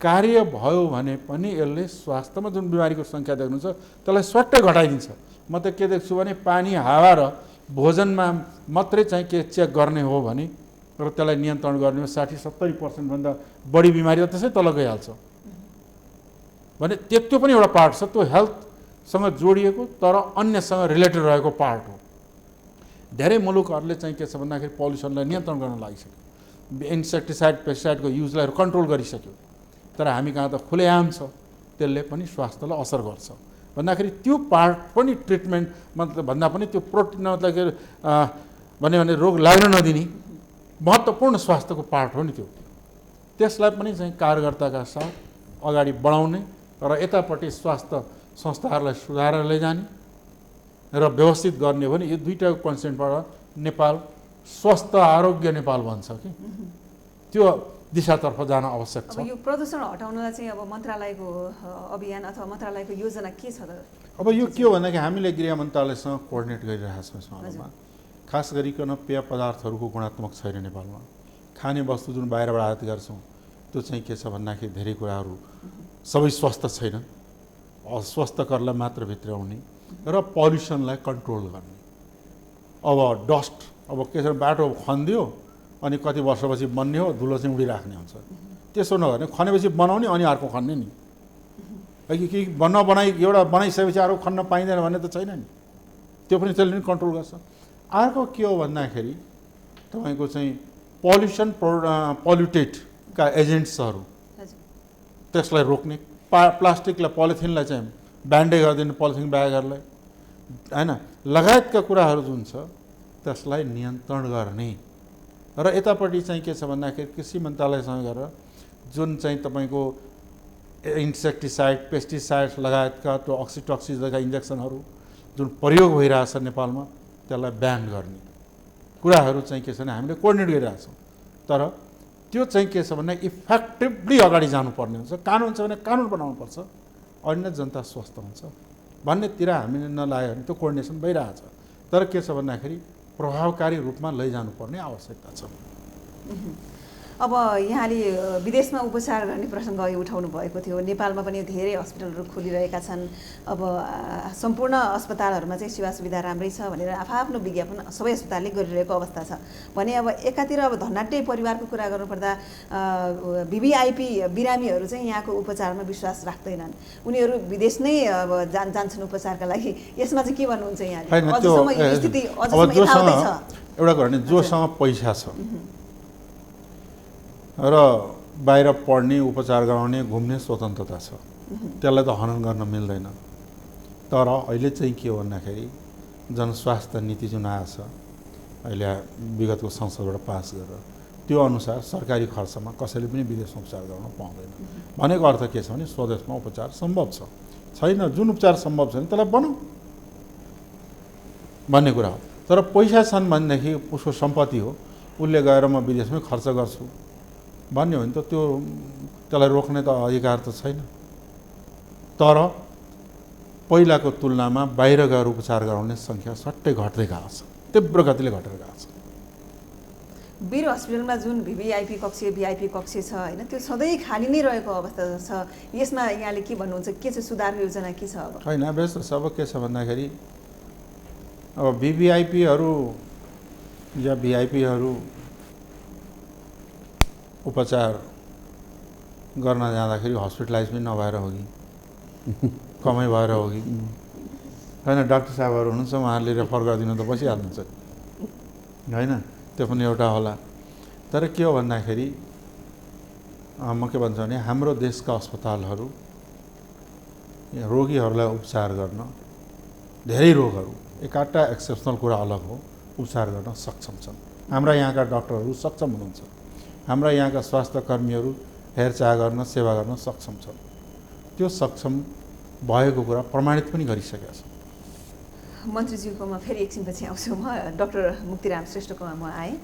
कार्य भयो भने पनि यसले स्वास्थ्यमा जुन बिमारीको सङ्ख्या देख्नुहुन्छ त्यसलाई स्वाट्टै घटाइदिन्छ। म त के देख्छु भने पानी हावा र भोजनमा मात्रै चाहिँ के चेक गर्ने हो भने र त्यसलाई नियन्त्रण गर्ने हो 60-70% भन्दा बढी बिमारी त त्यसै तल गइहाल्छ भने त्यो पनि एउटा पार्ट छ। त्यो हेल्थसँग जोडिएको तर अन्यसँग रिलेटेड रहेको पार्ट हो। धेरै मुलुकहरूले चाहिँ के छ भन्दाखेरि पल्युसनलाई नियन्त्रण गर्न लागिसक्यो, इन्सेक्टिसाइड पेस्टिसाइडको युजलाई कन्ट्रोल गरिसक्यो। तर हामी कहाँ त खुलेआम छ, त्यसले पनि स्वास्थ्यलाई असर गर्छ भन्दाखेरि त्यो पार्ट पनि ट्रिटमेन्ट मतलब भन्दा पनि त्यो प्रोटिन मतलब भन्यो भने रोग लाग्न नदिने महत्त्वपूर्ण स्वास्थ्यको पार्ट हो नि त्यो। त्यसलाई पनि चाहिँ कार्यकर्ताका साथ अगाडि बढाउने र यतापट्टि स्वास्थ्य संस्थाहरूलाई सुधारेर लैजाने र व्यवस्थित गर्ने भने यो दुईटाको कन्सेप्टबाट नेपाल स्वस्थ आरोग्य नेपाल भन्छ कि त्यो दिशातर्फ जान आवश्यक छ। अब यो प्रदूषण हटाउनलाई चाहिँ अब मन्त्रालयको अभियान अथवा मन्त्रालयको योजना के छ त? अब यो के हो भन्दाखेरि हामीले गृह मन्त्रालयसँग कोअर्डिनेट गरिरहेका छौँ यसमा। खास गरिकन पेय पदार्थहरूको गुणात्मक छैन नेपालमा। खाने वस्तु जुन बाहिरबाट आयात गर्छौँ त्यो चाहिँ के छ भन्दाखेरि धेरै कुराहरू सबै स्वस्थ छैन, अस्वस्थकरलाई मात्र भित्राउने र पल्युसनलाई कन्ट्रोल गर्ने। अब डस्ट अब के छ बाटो खनिदियो अनि कति वर्षपछि बन्ने हो, धुलो चाहिँ उडिराख्ने हुन्छ। त्यसो नगर्ने, खनेपछि बनाउने अनि अर्को खन्ने नि। कि बनाइ एउटा बनाइसकेपछि अर्को खन्न पाइँदैन भन्ने त छैन नि। त्यो पनि त्यसले नि कन्ट्रोल गर्छ। अर्को के हो भन्दाखेरि तपाईँको चाहिँ पल्युटेडका एजेन्ट्सहरू त्यसलाई रोक्ने, प्लास्टिकलाई पोलिथिनलाई चाहिँ ब्यान्डै गरिदिने, पोलिथिन ब्यागहरूलाई होइन लगायतका कुराहरू जुन छ त्यसलाई नियन्त्रण गर्ने र यतापट्टि चाहिँ के छ भन्दाखेरि कृषि मन्त्रालयसँग गरेर जुन चाहिँ तपाईँको इन्सेक्टिसाइड पेस्टिसाइड्स लगायतका त्यो अक्सिटोक्सिनका इन्जेक्सनहरू जुन प्रयोग भइरहेछ नेपालमा त्यसलाई ब्यान गर्ने कुराहरू चाहिँ के छ भने हामीले कोअर्डिनेट गरिरहेछौँ। तर त्यो चाहिँ के छ भने इफेक्टिभली अगाडि जानुपर्ने हुन्छ। कानुन छ भने कानुन बनाउनुपर्छ, अन्य जनता स्वस्थ हुन्छ भन्नेतिर हामीले नलाग्यो भने त्यो कोअर्डिनेसन भइरहेछ। तर के छ भन्दाखेरि प्रभावकारी रूपमा लैजानुपर्ने आवश्यकता छ। अब यहाँले विदेशमा उपचार गर्ने प्रसङ्ग अघि उठाउनु भएको थियो। नेपालमा पनि धेरै हस्पिटलहरू खोलिरहेका छन्। अब सम्पूर्ण अस्पतालहरूमा चाहिँ सेवा सुविधा राम्रै छ भनेर आफ्नो विज्ञापन सबै अस्पतालले गरिरहेको अवस्था छ भने अब एकातिर अब धनाट्य परिवारको कुरा गर्नुपर्दा भिभिआइपी बिरामीहरू चाहिँ यहाँको उपचारमा विश्वास राख्दैनन्, उनीहरू विदेश नै अब जान्छन् उपचारका लागि। यसमा चाहिँ के भन्नुहुन्छ यहाँले? अझसम्म यो स्थिति अझसम्म यथावतै छ? एउटा गर्ने जोसँग पैसा छ र बाहिर पढ्ने, उपचार गराउने, घुम्ने स्वतन्त्रता छ, त्यसलाई त हनन गर्न मिल्दैन। तर अहिले चाहिँ के हो भन्दाखेरि जनस्वास्थ्य नीति जुन आएछ अहिले विगतको संसदबाट पास गरेर त्यो अनुसार सरकारी खर्चमा कसैले पनि विदेशमा उपचार गर्न पाउँदैन। भनेको अर्थ के छ भने स्वदेशमा उपचार सम्भव छ, छैन जुन उपचार सम्भव छैन त्यसलाई बनाऊ भन्ने कुरा हो। तर पैसा छन् भनेदेखि उसको सम्पत्ति हो, उसले गएर म विदेशमै खर्च गर्छु भन्यो भने त त्यसलाई रोक्ने त अधिकार त छैन। तर पहिलाको तुलनामा बाहिर गएर उपचार गराउने सङ्ख्या सट्टै घट्दै गएको छ, तीव्र गतिले घटेर गएको छ। वीर हस्पिटलमा जुन भिभिआइपी कक्ष भिआइपी कक्ष छ होइन, त्यो सधैँ खाली नै रहेको अवस्था छ। यसमा यहाँले के भन्नुहुन्छ? के छ सुधार योजना के छ? अब होइन व्यस्त छ। अब के छ भन्दाखेरि अब भिभिआइपीहरू या भिआइपीहरू उपचार गर्न जाँदाखेरि हस्पिटलाइज पनि नभएर हो कि कमै भएर हो कि होइन, डाक्टर साहबहरू हुनुहुन्छ उहाँहरूले रेफर गरिदिनु त बसिहाल्नुहुन्छ होइन, त्यो पनि एउटा होला। तर के हो भन्दाखेरि म के भन्छु भने हाम्रो देशका अस्पतालहरू रोगीहरूलाई उपचार गर्न धेरै रोगहरू, एकाटा एक्सेप्सनल कुरा अलग हो, उपचार गर्न सक्षम छन्। हाम्रा यहाँका डाक्टरहरू सक्षम हुनुहुन्छ, हाम्रा यहाँका स्वास्थ्य कर्मीहरू हेरचाह गर्न सेवा गर्न सक्षम छन्। त्यो सक्षम भएको कुरा प्रमाणित पनि गरिसकेका छन्। मन्त्रीज्यूकोमा फेरि एकछिनपछि आउँछु म। डाक्टर मुक्तिराम श्रेष्ठकोमा म आएँ।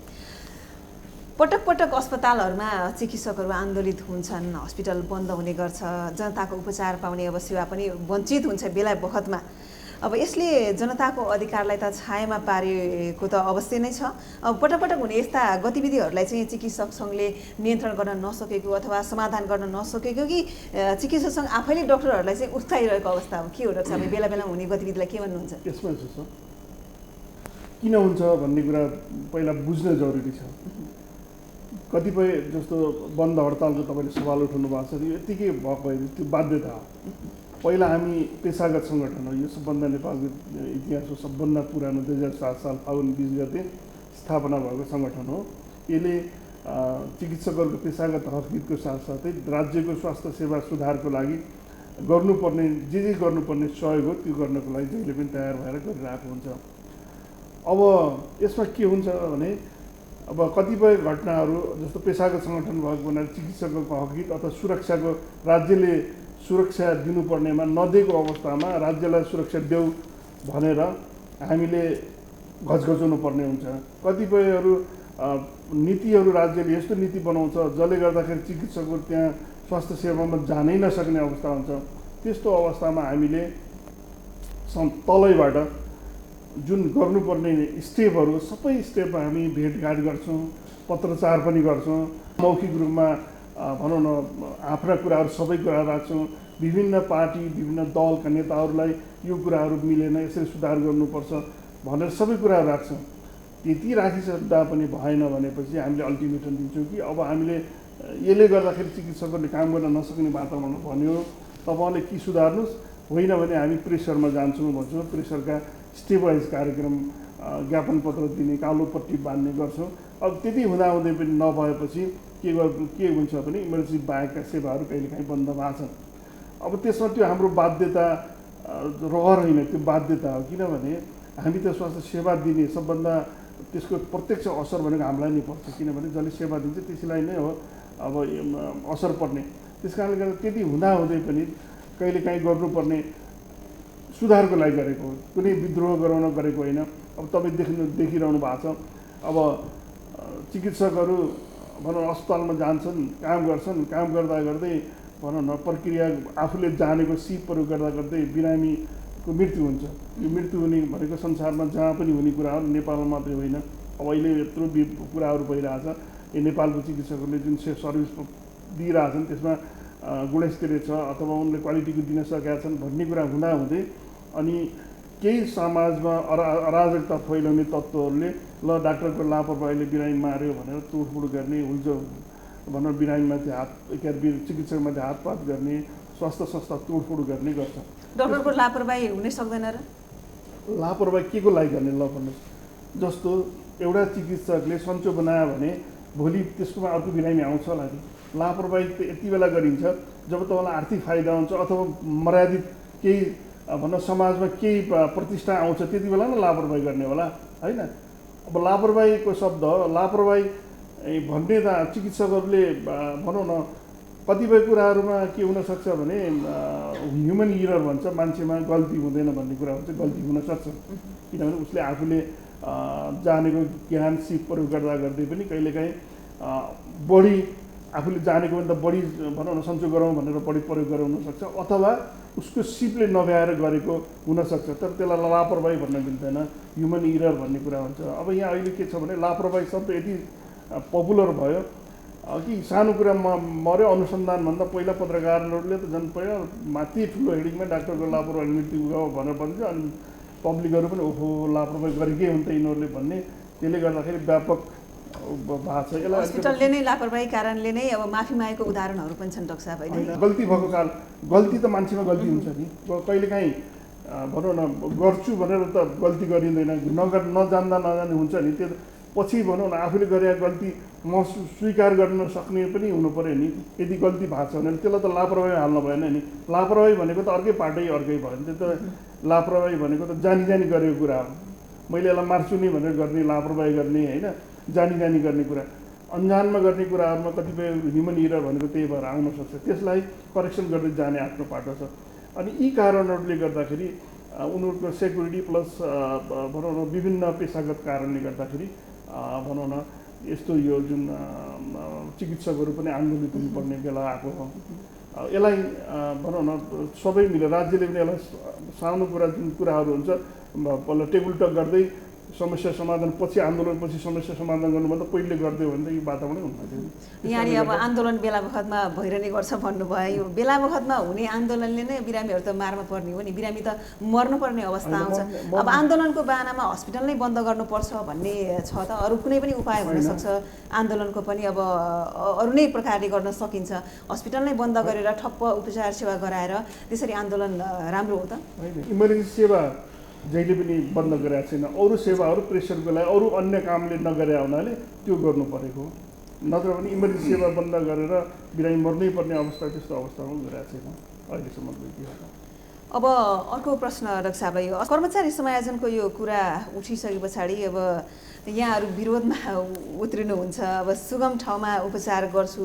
पटक पटक अस्पतालहरूमा चिकित्सकहरू आन्दोलित हुन्छन्, हस्पिटल बन्द हुने गर्छ, जनताको उपचार पाउने अब सेवा पनि वञ्चित हुन्छ बेला बखतमा। अब यसले जनताको अधिकारलाई त छायामा पारेको त अवश्य नै छ। अब पटक पटक हुने यस्ता गतिविधिहरूलाई चाहिँ चिकित्सक सङ्घले नियन्त्रण गर्न नसकेको अथवा समाधान गर्न नसकेको कि चिकित्सक सङ्घ आफैले डाक्टरहरूलाई चाहिँ उस्काइरहेको अवस्था हो के हो डाक्टर साहब? बेला बेला हुने गतिविधिलाई के भन्नुहुन्छ? यसमा छ किन हुन्छ भन्ने कुरा पहिला बुझ्न जरुरी छ। कतिपय जस्तो बन्द हडतालको तपाईँले सवाल उठाउनु भएको छ, यो यत्तिकै भएको होइन, त्यो बाध्यता हो। पहिला हामी पेसागत सङ्गठन हो, यो सबभन्दा नेपालको इतिहासको सबभन्दा पुरानो 2007 साल फागुन 20 गते स्थापना भएको सङ्गठन हो। यसले चिकित्सकहरूको पेसागत हकहितको साथसाथै राज्यको स्वास्थ्य सेवा सुधारको लागि गर्नुपर्ने जे गर्नुपर्ने सहयोग हो त्यो गर्नको लागि जहिले पनि तयार भएर गरिरहेको हुन्छ। अब यसमा के हुन्छ भने अब कतिपय घटनाहरू जस्तो पेसागत सङ्गठन भएको हुनाले चिकित्सकको हकहित अथवा सुरक्षाको राज्यले सुरक्षा दिनुपर्नेमा नदिएको अवस्थामा राज्यलाई सुरक्षा देऊ भनेर हामीले घचघचाउनु पर्ने हुन्छ। कतिपयहरू नीतिहरू राज्यले यस्तो नीति बनाउँछ जसले गर्दाखेरि चिकित्सकहरू त्यहाँ स्वास्थ्य सेवामा जानै नसक्ने अवस्था हुन्छ। त्यस्तो अवस्थामा हामीले तलैबाट जुन गर्नुपर्ने स्टेपहरू सबै स्टेपमा हामी भेटघाट गर्छौँ, पत्रचार पनि गर्छौँ, मौखिक रूपमा भनौँ न आफ्ना कुराहरू सबै कुरा राख्छौँ। विभिन्न पार्टी विभिन्न दलका नेताहरूलाई यो कुराहरू मिलेन, यसरी सुधार गर्नुपर्छ भनेर सबै कुरा राख्छौँ। त्यति राखिसक्दा पनि भएन भनेपछि हामीले अल्टिमेटम दिन्छौँ कि अब हामीले यसले गर्दाखेरि चिकित्सकहरूले काम गर्न नसक्ने वातावरण भन्यो, तपाईँले के सुधार्नुहोस्, होइन भने हामी प्रेसरमा जान्छौँ भन्छौँ। प्रेसरका स्टेप वाइज कार्यक्रम, ज्ञापन पत्र दिने, कालो पट्टी बाँध्ने गर्छौँ। अब त्यति हुँदाहुँदै पनि नभएपछि के हुन्छ भने इमर्जेन्सी बाहेकका सेवाहरू कहिलेकाहीँ बन्द भएको छन्। अब त्यसमा त्यो हाम्रो बाध्यता रहर होइन, त्यो बाध्यता हो। किनभने हामी त स्वास्थ्य सेवा दिने सबभन्दा त्यसको प्रत्यक्ष असर भनेको हामीलाई नै पर्छ, किनभने जसले सेवा दिन्छ त्यसलाई नै हो अब असर पर्ने। त्यस कारणले गर्दा त्यति हुँदाहुँदै पनि कहिलेकाहीँ गर्नुपर्ने सुधारको लागि गरेको हो, कुनै विद्रोह गराउन गरेको होइन। अब तपाईँ देखिरहनु भएको छ, अब चिकित्सकहरू भनौँ अस्पतालमा जान्छन्, काम गर्छन्, काम गर्दा गर्दै भनौँ न प्रक्रिया आफूले जानेको सिप प्रयोग गर्दा गर्दै बिरामीको मृत्यु हुन्छ। यो मृत्यु हुने भनेको संसारमा जहाँ पनि हुने कुरा हो, नेपालमा मात्रै होइन। अब अहिले यत्रो कुराहरू भइरहेछ, यो नेपालको चिकित्सकहरूले जुन सर्भिस दिइरहेछन् त्यसमा गुणस्तरीय छ अथवा उनले क्वालिटीको दिन सकेका छन् भन्ने कुरा हुँदाहुँदै अनि केही समाजमा अराजकता फैलाउने तत्त्वहरूले ल डाक्टरको लापरवाहीले बिरामी मार्यो भनेर तोडफोड गर्ने, हुल्जो भनेर बिरामीमाथि हात चिकित्सकमाथि हातपात गर्ने, स्वास्थ्य संस्था तोडफोड गर्ने गर्छ। डाक्टरको लापरवाही हुनै सक्दैन र? लापरवाही के को लागि गर्ने ल भन्नुहोस्? जस्तो एउटा चिकित्सकले सन्चो बनायो भने भोलि त्यसकोमा अर्को बिरामी आउँछ होला नि। लापरवाही त यति बेला गरिन्छ जब तपाईँलाई आर्थिक फाइदा हुन्छ अथवा मर्यादित केही भनौँ समाजमा केही प्रतिष्ठा आउँछ, त्यति बेला नै लापरवाही गर्ने होला, होइन? अब लापरवाहीको शब्द लापरवाही भन्ने त चिकित्सकहरूले भनौँ न कतिपय कुराहरूमा के हुनसक्छ भने ह्युमन इरर भन्छ, मान्छेमा गल्ती हुँदैन भन्ने कुरा हुन्छ, गल्ती हुनसक्छ। किनभने उसले आफूले जानेको ज्ञान सिप प्रयोग गर्दा गर्दै पनि कहिलेकाहीँ बढी आफूले जानेको भन्दा बढी भनौँ न सन्चो गरौँ भनेर बढी प्रयोग गराउन सक्छ, अथवा उसको सिपले नभ्याएर गरेको हुनसक्छ। तर त्यसलाई लापरवाही भन्न मिल्दैन, ह्युमन इरर भन्ने कुरा हुन्छ। अब यहाँ अहिले के छ भने लापरवाही शब्द यति पपुलर भयो कि सानो कुरामा मर्यो अनुसन्धानभन्दा पहिला पत्रकारहरूले त झन् पऱ्यो माथि ठुलो हेडिङमा डाक्टरको लापरवाही मृत्यु भयो भनेर भन्छ, अनि पब्लिकहरू पनि ओहो लापरवाही गरेकै हुन्छ यिनीहरूले भन्ने, त्यसले गर्दाखेरि व्यापक भएको छ। यसलाई हस्पिटलले नै लापरवाही कारणले नै अब माफी मागेको उदाहरणहरू पनि छन् डाक्टर साहब, होइन? गल्ती भएको कारण गल्ती त मान्छेमा गल्ती हुन्छ नि, कहिलेकाहीँ भनौँ न गर्छु भनेर त गल्ती गरिँदैन, नजान्दा नजान्ने हुन्छ नि, पछि भनौँ न आफूले गरेका गल्ती स्वीकार गर्न सक्ने पनि हुनु पऱ्यो नि। यदि गल्ती भएको छ भने त्यसलाई त लापरवाही हाल्नु भएन नि। लापरवाही भनेको त अर्कै पाटै अर्कै भयो नि। त्यो त लापरवाही भनेको त जानी जानी गरेको कुरा हो। मैले यसलाई मार्छु नि भनेर गर्ने, लापरवाही गर्ने होइन, जानी जानी गर्ने कुरा, अन्जानमा गर्ने कुराहरूमा कतिपय ह्युमन इरर भनेको त्यही भएर आउन सक्छ। त्यसलाई करेक्सन गर्दै जाने आफ्नो पाटो छ। अनि यी कारणहरूले गर्दाखेरि उनीहरूको सेक्युरिटी प्लस भनौँ न विभिन्न पेसागत कारणले गर्दाखेरि भनौँ न यस्तो यो जुन चिकित्सकहरू पनि आन्दोलित हुनुपर्ने बेला आएको हो। यसलाई भनौँ न सबै मिलेर राज्यले पनि यसलाई सानो कुरा जुन कुराहरू हुन्छ पहिला टेबल टक गर्दै समस्या समाधान पछि आन्दोलनपछि समस्या समाधान गर्नुभन्दा पहिले गरिदियो भने त यो वातावरण हुन्न थियो। यहाँले अब आन्दोलन बेला बखतमा भइरहने गर्छ भन्नुभयो। यो बेला बखतमा हुने आन्दोलनले नै बिरामीहरू त मारमा पर्ने हो नि, बिरामी त मर्नुपर्ने अवस्था आउँछ। अब आन्दोलनको बाहनामा हस्पिटल नै बन्द गर्नुपर्छ भन्ने छ त? अरू कुनै पनि उपाय हुनसक्छ आन्दोलनको पनि? अब अरू नै प्रकारले गर्न सकिन्छ, हस्पिटल नै बन्द गरेर ठप्प उपचार सेवा गराएर त्यसरी आन्दोलन राम्रो हो त? इमर्जेन्सी सेवा जहिले पनि बन्द गरेको छैन। अरू सेवाहरू प्रेसरको लागि अरू अन्य कामले नगरे हुनाले त्यो गर्नु परेको, नत्र भने इमर्जेन्सी सेवा बन्द गरेर बिरामी मर्नै पर्ने अवस्था त्यस्तो अवस्थामा गएको छैन अहिलेसम्म। अब अर्को प्रश्न डाक्टर साहबलाई, यो कर्मचारी समायोजनको यो कुरा उठिसके पछाडि अब यहाँहरू विरोधमा उत्रिनुहुन्छ। अब सुगम ठाउँमा उपचार गर्छु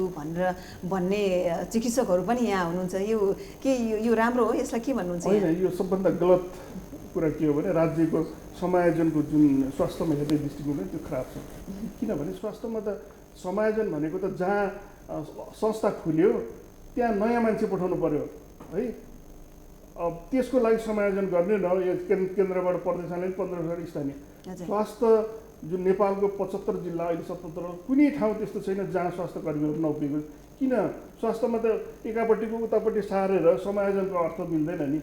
भन्ने चिकित्सकहरू पनि यहाँ हुनुहुन्छ। यो के यो राम्रो हो? यसलाई के भन्नुहुन्छ? होइन, यो सबभन्दा गलत कुरा के हो भने राज्यको समायोजनको जुन स्वास्थ्यमा हेर्ने दृष्टिकोण त्यो खराब छ। किनभने स्वास्थ्यमा त समायोजन भनेको त जहाँ संस्था खुल्यो त्यहाँ नयाँ मान्छे पठाउनु पर्यो है। अब त्यसको लागि समायोजन गर्ने न यो केन्द्रबाट प्रदेशालय 15 स्थानीय स्वास्थ्य जुन नेपालको 75 जिल्ला अहिले 77 कुनै ठाउँ त्यस्तो छैन जहाँ स्वास्थ्य कर्मीहरू नपुगेको। किन स्वास्थ्यमा त एकापट्टिको उतापट्टि सारेर समायोजनको अर्थ मिल्दैन नि।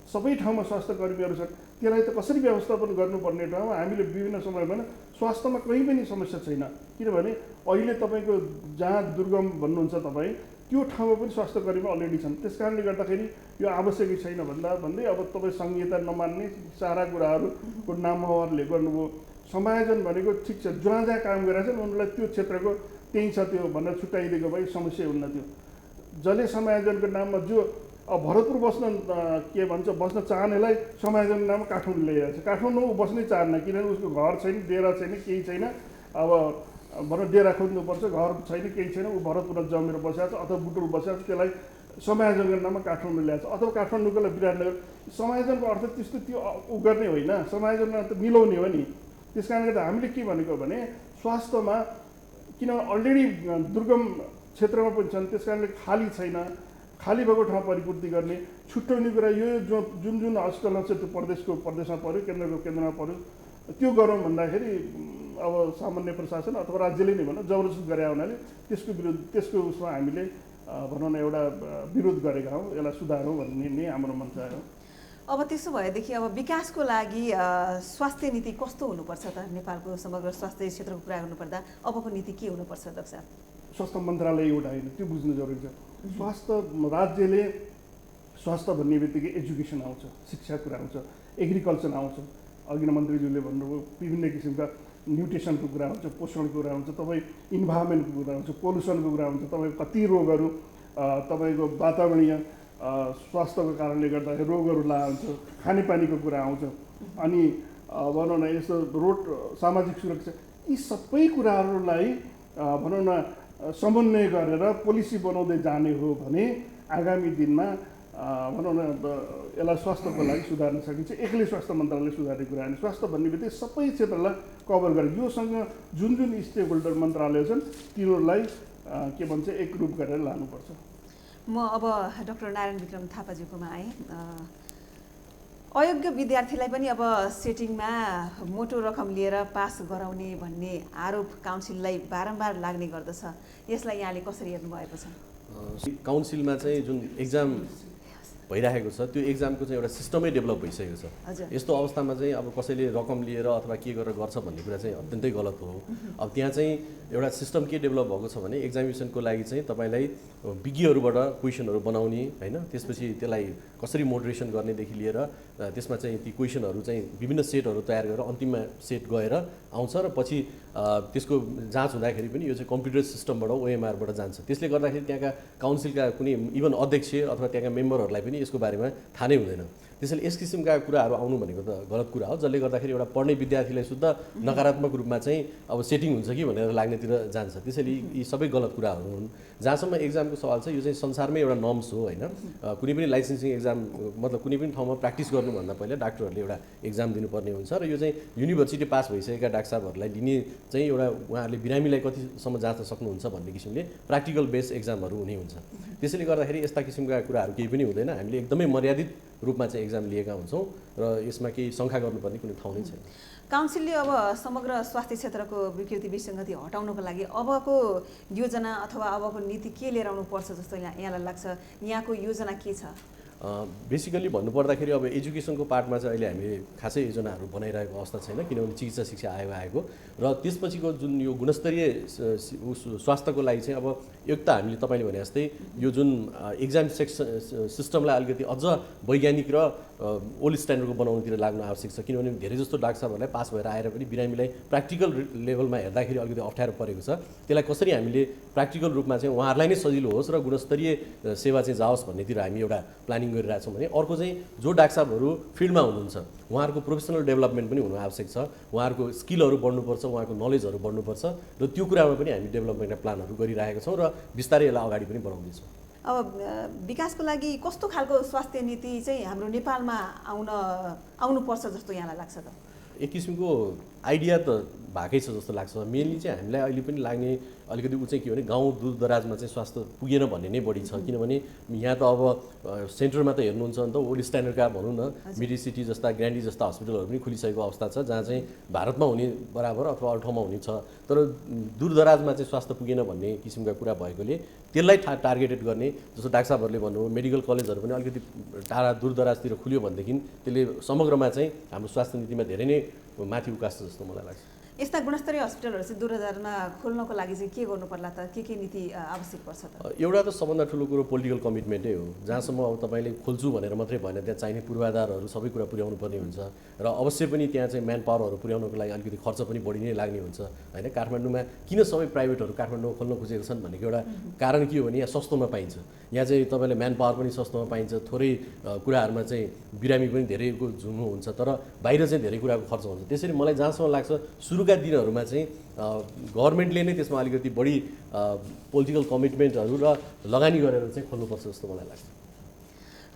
सबै ठाउँमा स्वास्थ्य कर्मीहरू छन्, त्यसलाई त कसरी व्यवस्थापन गर्नुपर्ने ठाउँमा हामीले विभिन्न समयमा स्वास्थ्यमा कहीँ पनि समस्या छैन। किनभने अहिले तपाईँको जहाँ दुर्गम भन्नुहुन्छ तपाईँ त्यो ठाउँमा पनि स्वास्थ्य कर्मी अलरेडी छन्। त्यस कारणले गर्दाखेरि यो आवश्यकै छैन भन्दै अब तपाईँ संहिता नमान्ने सारा कुराहरूको नामहरले गर्नुभयो। समायोजन भनेको ठिक छ, जहाँ जहाँ काम गरेका छन् उनीहरूलाई त्यो क्षेत्रको त्यही छ त्यो भनेर छुट्याइदिएको भए समस्या हुन्न थियो। जसले समायोजनको नाममा जो अब भरतपुर बस्न चाहनेलाई समायोजनको नाममा काठमाडौँ ल्याइरहेको छ। काठमाडौँ बस्नै चाहन्न, किनभने उसको घर छैन, डेरा छैन, केही छैन। अब भनौँ डेरा खोज्नुपर्छ, घर छैन, केही छैन, ऊ भरतपुरमा जमेर बसेको छ अथवा बुटुल बसेको छ, त्यसलाई समायोजनको नाममा काठमाडौँ ल्याएको छ अथवा काठमाडौँको लागि विराटनगर। समायोजनको अर्थ त्यस्तो त्यो ऊ गर्ने होइन, समायोजनमा त मिलाउने हो नि। त्यस कारणले गर्दा हामीले के भनेको भने स्वास्थ्यमा किनभने अलरेडी दुर्गम क्षेत्रमा पनि छन्, त्यस कारणले खाली छैन, खाली भएको ठाउँ परिपूर्ति गर्ने छुट्याउने कुरा यो जुन जुन हस्पिटलमा छ त्यो प्रदेशमा पऱ्यो, केन्द्रको केन्द्रमा पऱ्यो, त्यो गरौँ भन्दाखेरि अब सामान्य प्रशासन अथवा राज्यले नै भनौँ जबरजस्ती गरे हुनाले त्यसको उसमा हामीले भनौँ न एउटा विरोध गरेका हौँ। यसलाई सुधारौँ भन्ने नै हाम्रो मन्त्रालय हो। अब त्यसो भएदेखि अब विकासको लागि स्वास्थ्य नीति कस्तो हुनुपर्छ त? नेपालको समग्र स्वास्थ्य क्षेत्रको कुरा गर्नुपर्दा अबको नीति के हुनुपर्छ डाक्टर साहब? स्वास्थ्य मन्त्रालय एउटा होइन, त्यो बुझ्नु जरुरी छ। स्वास्थ्य राज्यले स्वास्थ्य भन्ने बित्तिकै एजुकेसन आउँछ, शिक्षा कुरा आउँछ, एग्रिकल्चर आउँछ। अघि नै मन्त्रीज्यूले भन्नुभयो विभिन्न किसिमका न्युट्रिसनको कुरा हुन्छ, पोषणको कुरा हुन्छ, तपाईँ इन्भाइरोमेन्टको कुरा हुन्छ, पोल्युसनको कुरा हुन्छ, तपाईँको कति रोगहरू तपाईँको वातावरणीय स्वास्थ्यको कारणले गर्दाखेरि रोगहरू हुन्छ, खानेपानीको कुरा आउँछ, अनि भनौँ न यस्तो रोड सामाजिक सुरक्षा, यी सबै कुराहरूलाई भनौँ न समन्वय गरेर पोलिसी बनाउँदै जाने हो भने आगामी दिनमा भनौँ न यसलाई स्वास्थ्यको लागि सुधार्न सकिन्छ। एक्लै स्वास्थ्य मन्त्रालयले सुधार्ने कुरा होइन, स्वास्थ्य भन्ने बित्तिकै सबै क्षेत्रलाई कभर गरेर योसँग जुन जुन स्टेक होल्डर मन्त्रालय छन् तिनीहरूलाई के भन्छ एकरूप गरेर लानुपर्छ। म अब डाक्टर नारायण विक्रम थापाज्यूकोमा आएँ। अयोग्य विद्यार्थीलाई पनि अब सेटिङमा मोटो रकम लिएर पास गराउने भन्ने आरोप काउन्सिललाई बारम्बार लाग्ने गर्दछ। यसलाई यहाँले कसरी हेर्नु भएको छ? काउन्सिलमा चाहिँ जुन एक्जाम भइरहेको छ त्यो एक्जामको चाहिँ एउटा सिस्टमै डेभलप भइसकेको छ। हजुर। यस्तो अवस्थामा चाहिँ अब कसैले रकम लिएर अथवा के गरेर गर्छ भन्ने कुरा चाहिँ अत्यन्तै गलत हो। अब त्यहाँ चाहिँ एउटा सिस्टम के डेभलप भएको छ भने एक्जामिनेसनको लागि चाहिँ तपाईँलाई विज्ञहरूबाट क्वेसनहरू बनाउने होइन, त्यसपछि त्यसलाई कसरी मोडरेसन गर्नेदेखि लिएर त्यसमा चाहिँ ती क्वेसनहरू चाहिँ विभिन्न सेटहरू तयार गरेर अन्तिममा सेट गएर आउँछ र पछि त्यसको जाँच हुँदाखेरि पनि यो चाहिँ कम्प्युटर सिस्टमबाट OMRबाट जान्छ। त्यसले गर्दाखेरि त्यहाँका काउन्सिलका कुनै इभन अध्यक्ष अथवा त्यहाँका मेम्बरहरूलाई पनि यसको बारेमा थाहा नै हुँदैन। त्यसैले यस किसिमका कुराहरू आउनु भनेको त गलत कुरा हो, जसले गर्दाखेरि एउटा पढ्ने विद्यार्थीलाई शुद्ध नकारात्मक रूपमा चाहिँ अब सेटिङ हुन्छ कि भनेर लाग्नेतिर जान्छ। त्यसैले यी सबै गलत कुराहरू हुन्। जहाँसम्म एक्जामको सवाल छ, यो चाहिँ संसारमै एउटा नर्म्स हो होइन। कुनै पनि लाइसेन्सिङ एक्जाम मतलब कुनै पनि ठाउँमा प्र्याक्टिस गर्नुभन्दा पहिला डाक्टरहरूले एउटा एक्जाम दिनुपर्ने हुन्छ र यो चाहिँ युनिभर्सिटी पास भइसकेका डाक्टर साहबहरूलाई लिने चाहिँ एउटा उहाँहरूले बिरामीलाई कतिसम्म जाँच्न सक्नुहुन्छ भन्ने किसिमले प्र्याक्टिकल बेस एक्जामहरू हुने हुन्छ। त्यसैले गर्दाखेरि यस्ता किसिमका कुराहरू केही पनि हुँदैन। हामीले एकदमै मर्यादित रूपमा चाहिँ एक्जाम लिएका हुन्छौँ र यसमा केही शङ्का गर्नुपर्ने कुनै ठाउँ नै छैन। काउन्सिलले अब समग्र स्वास्थ्य क्षेत्रको विकृति विसङ्गति हटाउनको लागि अबको योजना अथवा अबको नीति के लिएर आउनुपर्छ जस्तो यहाँलाई लाग्छ? यहाँको योजना के छ? बेसिकली भन्नुपर्दाखेरि अब एजुकेसनको पार्टमा चाहिँ अहिले हामीले खासै योजनाहरू बनाइरहेको अवस्था छैन, किनभने चिकित्सा शिक्षा आयोग आएको र त्यसपछिको जुन यो गुणस्तरीय स्वास्थ्यको लागि चाहिँ अब एक त हामीले तपाईँले भने जस्तै यो जुन एक्जाम सिस्टमलाई अलिकति अझ वैज्ञानिक र ओल्ड स्ट्यान्डर्डको बनाउनुतिर लाग्नु आवश्यक छ। किनभने धेरै जस्तो डाक्टर साहबहरूलाई पास भएर आएर पनि बिरामीलाई प्र्याक्टिकल लेभलमा हेर्दाखेरि अलिकति अप्ठ्यारो परेको छ। त्यसलाई कसरी हामीले प्र्याक्टिकल रूपमा चाहिँ उहाँहरूलाई नै सजिलो होस् र गुणस्तरीय सेवा चाहिँ जाओस् भन्नेतिर हामी एउटा प्लानिङ गरिरहेछौँ भने अर्को चाहिँ जो डाक्टर साहबहरू फिल्डमा हुनुहुन्छ उहाँहरूको प्रोफेसनल डेभलपमेन्ट पनि हुनु आवश्यक छ। उहाँहरूको स्किलहरू बढ्नुपर्छ, उहाँको नलेजहरू बढ्नुपर्छ र त्यो कुरामा पनि हामी डेभलपमेन्टका प्लानहरू गरिरहेका छौँ र बिस्तारै यसलाई अगाडि पनि बढाउँदैछौँ। अब विकासको लागि कस्तो खालको स्वास्थ्य नीति चाहिँ हाम्रो नेपालमा आउनुपर्छ जस्तो यहाँलाई लाग्छ त? एक किसिमको आइडिया त भएकै छ जस्तो लाग्छ। मेनली चाहिँ हामीलाई अहिले पनि लाग्ने अलिकति ऊ चाहिँ के भने गाउँ दूर दराजमा चाहिँ स्वास्थ्य पुगेन भन्ने नै बढी छ। किनभने यहाँ त अब सेन्टरमा त हेर्नुहुन्छ भने त ओल्ड स्ट्यान्डर्डका भनौँ न मेडिसिटी जस्ता ग्रान्डी जस्ता हस्पिटलहरू पनि खुलिसकेको अवस्था छ, जहाँ चाहिँ भारतमा हुने बराबर अथवा अरू ठाउँमा हुने छ। तर दूर दराजमा चाहिँ स्वास्थ्य पुगेन भन्ने किसिमका कुरा भएकोले त्यसलाई टार्गेटेड गर्ने, जस्तो डाक्टर साहबहरूले भन्नुभयो मेडिकल कलेजहरू पनि अलिकति टाढा दूर दराजतिर खुल्यो भनेदेखि त्यसले समग्रमा चाहिँ हाम्रो स्वास्थ्य नीतिमा धेरै नै माथि उकास्छ जस्तो मलाई लाग्छ। यस्ता गुणस्तरीय हस्पिटलहरू चाहिँ दूर दराजमा खोल्नको लागि चाहिँ के गर्नु पर्ला त? के नीति आवश्यक पर्छ त? एउटा त सबभन्दा ठुलो कुरो पोलिटिकल कमिटमेन्टै हो। जहाँसम्म अब तपाईँले खोल्छु भनेर मात्रै भएन, त्यहाँ चाहिने पूर्वाधारहरू सबै कुरा पुर्याउनु पर्ने हुन्छ र अवश्य पनि त्यहाँ चाहिँ म्यान पावरहरू पुर्याउनको लागि अलिकति खर्च पनि बढी नै लाग्ने हुन्छ होइन। काठमाडौँमा किन सबै प्राइभेटहरू काठमाडौँमा खोल्न खोजेको छन् भनेको एउटा कारण के हो भने यहाँ सस्तोमा पाइन्छ। यहाँ चाहिँ तपाईँले म्यान पावर पनि सस्तोमा पाइन्छ, थोरै कुराहरूमा चाहिँ बिरामी पनि धेरैको झुम्नु हुन्छ, तर बाहिर चाहिँ धेरै कुराको खर्च हुन्छ। त्यसरी मलाई जहाँसम्म लाग्छ सुरुका दिनहरूमा चाहिँ गभर्मेन्टले नै त्यसमा अलिकति बढी पोलिटिकल कमिटमेन्टहरू र लगानी गरेर चाहिँ खोल्नुपर्छ जस्तो मलाई लाग्छ।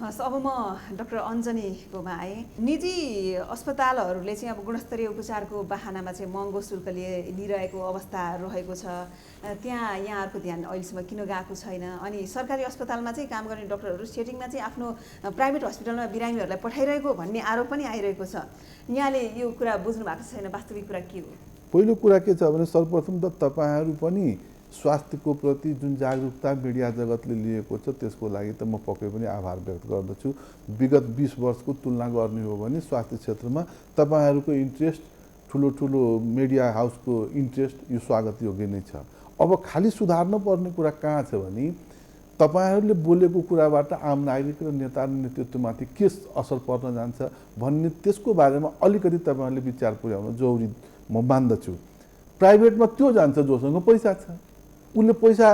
अब म डाक्टर अञ्जनीकोमा आएँ। निजी अस्पतालहरूले चाहिँ अब गुणस्तरीय उपचारको बहानामा चाहिँ महँगो शुल्क लिइरहेको अवस्था रहेको छ। त्यहाँ यहाँहरूको ध्यान अहिलेसम्म किन गएको छैन? अनि सरकारी अस्पतालमा चाहिँ काम गर्ने डाक्टरहरू सेटिङमा चाहिँ आफ्नो प्राइभेट हस्पिटलमा बिरामीहरूलाई पठाइरहेको भन्ने आरोप पनि आइरहेको छ। यहाँले यो कुरा बुझ्नु भएको छैन, वास्तविक कुरा के हो? पहिलो कुरा के छ भने सर्वप्रथम त तपाईँहरू पनि स्वास्थ्यको प्रति जुन जागरुकता मिडिया जगतले लिएको छ त्यसको लागि त म पक्कै पनि आभार व्यक्त गर्दछु। विगत 20 वर्षको तुलना गर्ने हो भने स्वास्थ्य क्षेत्रमा तपाईँहरूको इन्ट्रेस्ट, ठुलो ठुलो मिडिया हाउसको इन्ट्रेस्ट यो स्वागत योग्य नै छ। अब खालि सुधार्न पर्ने कुरा कहाँ छ भने तपाईँहरूले बोलेको कुराबाट आम नागरिक र नेता नेतृत्वमाथि के असर पर्न जान्छ भन्ने त्यसको बारेमा अलिकति तपाईँहरूले विचार पुर्याउन जरुरी म मान्दछु। प्राइभेटमा त्यो जान्छ जोसँग पैसा छ, उसले पैसा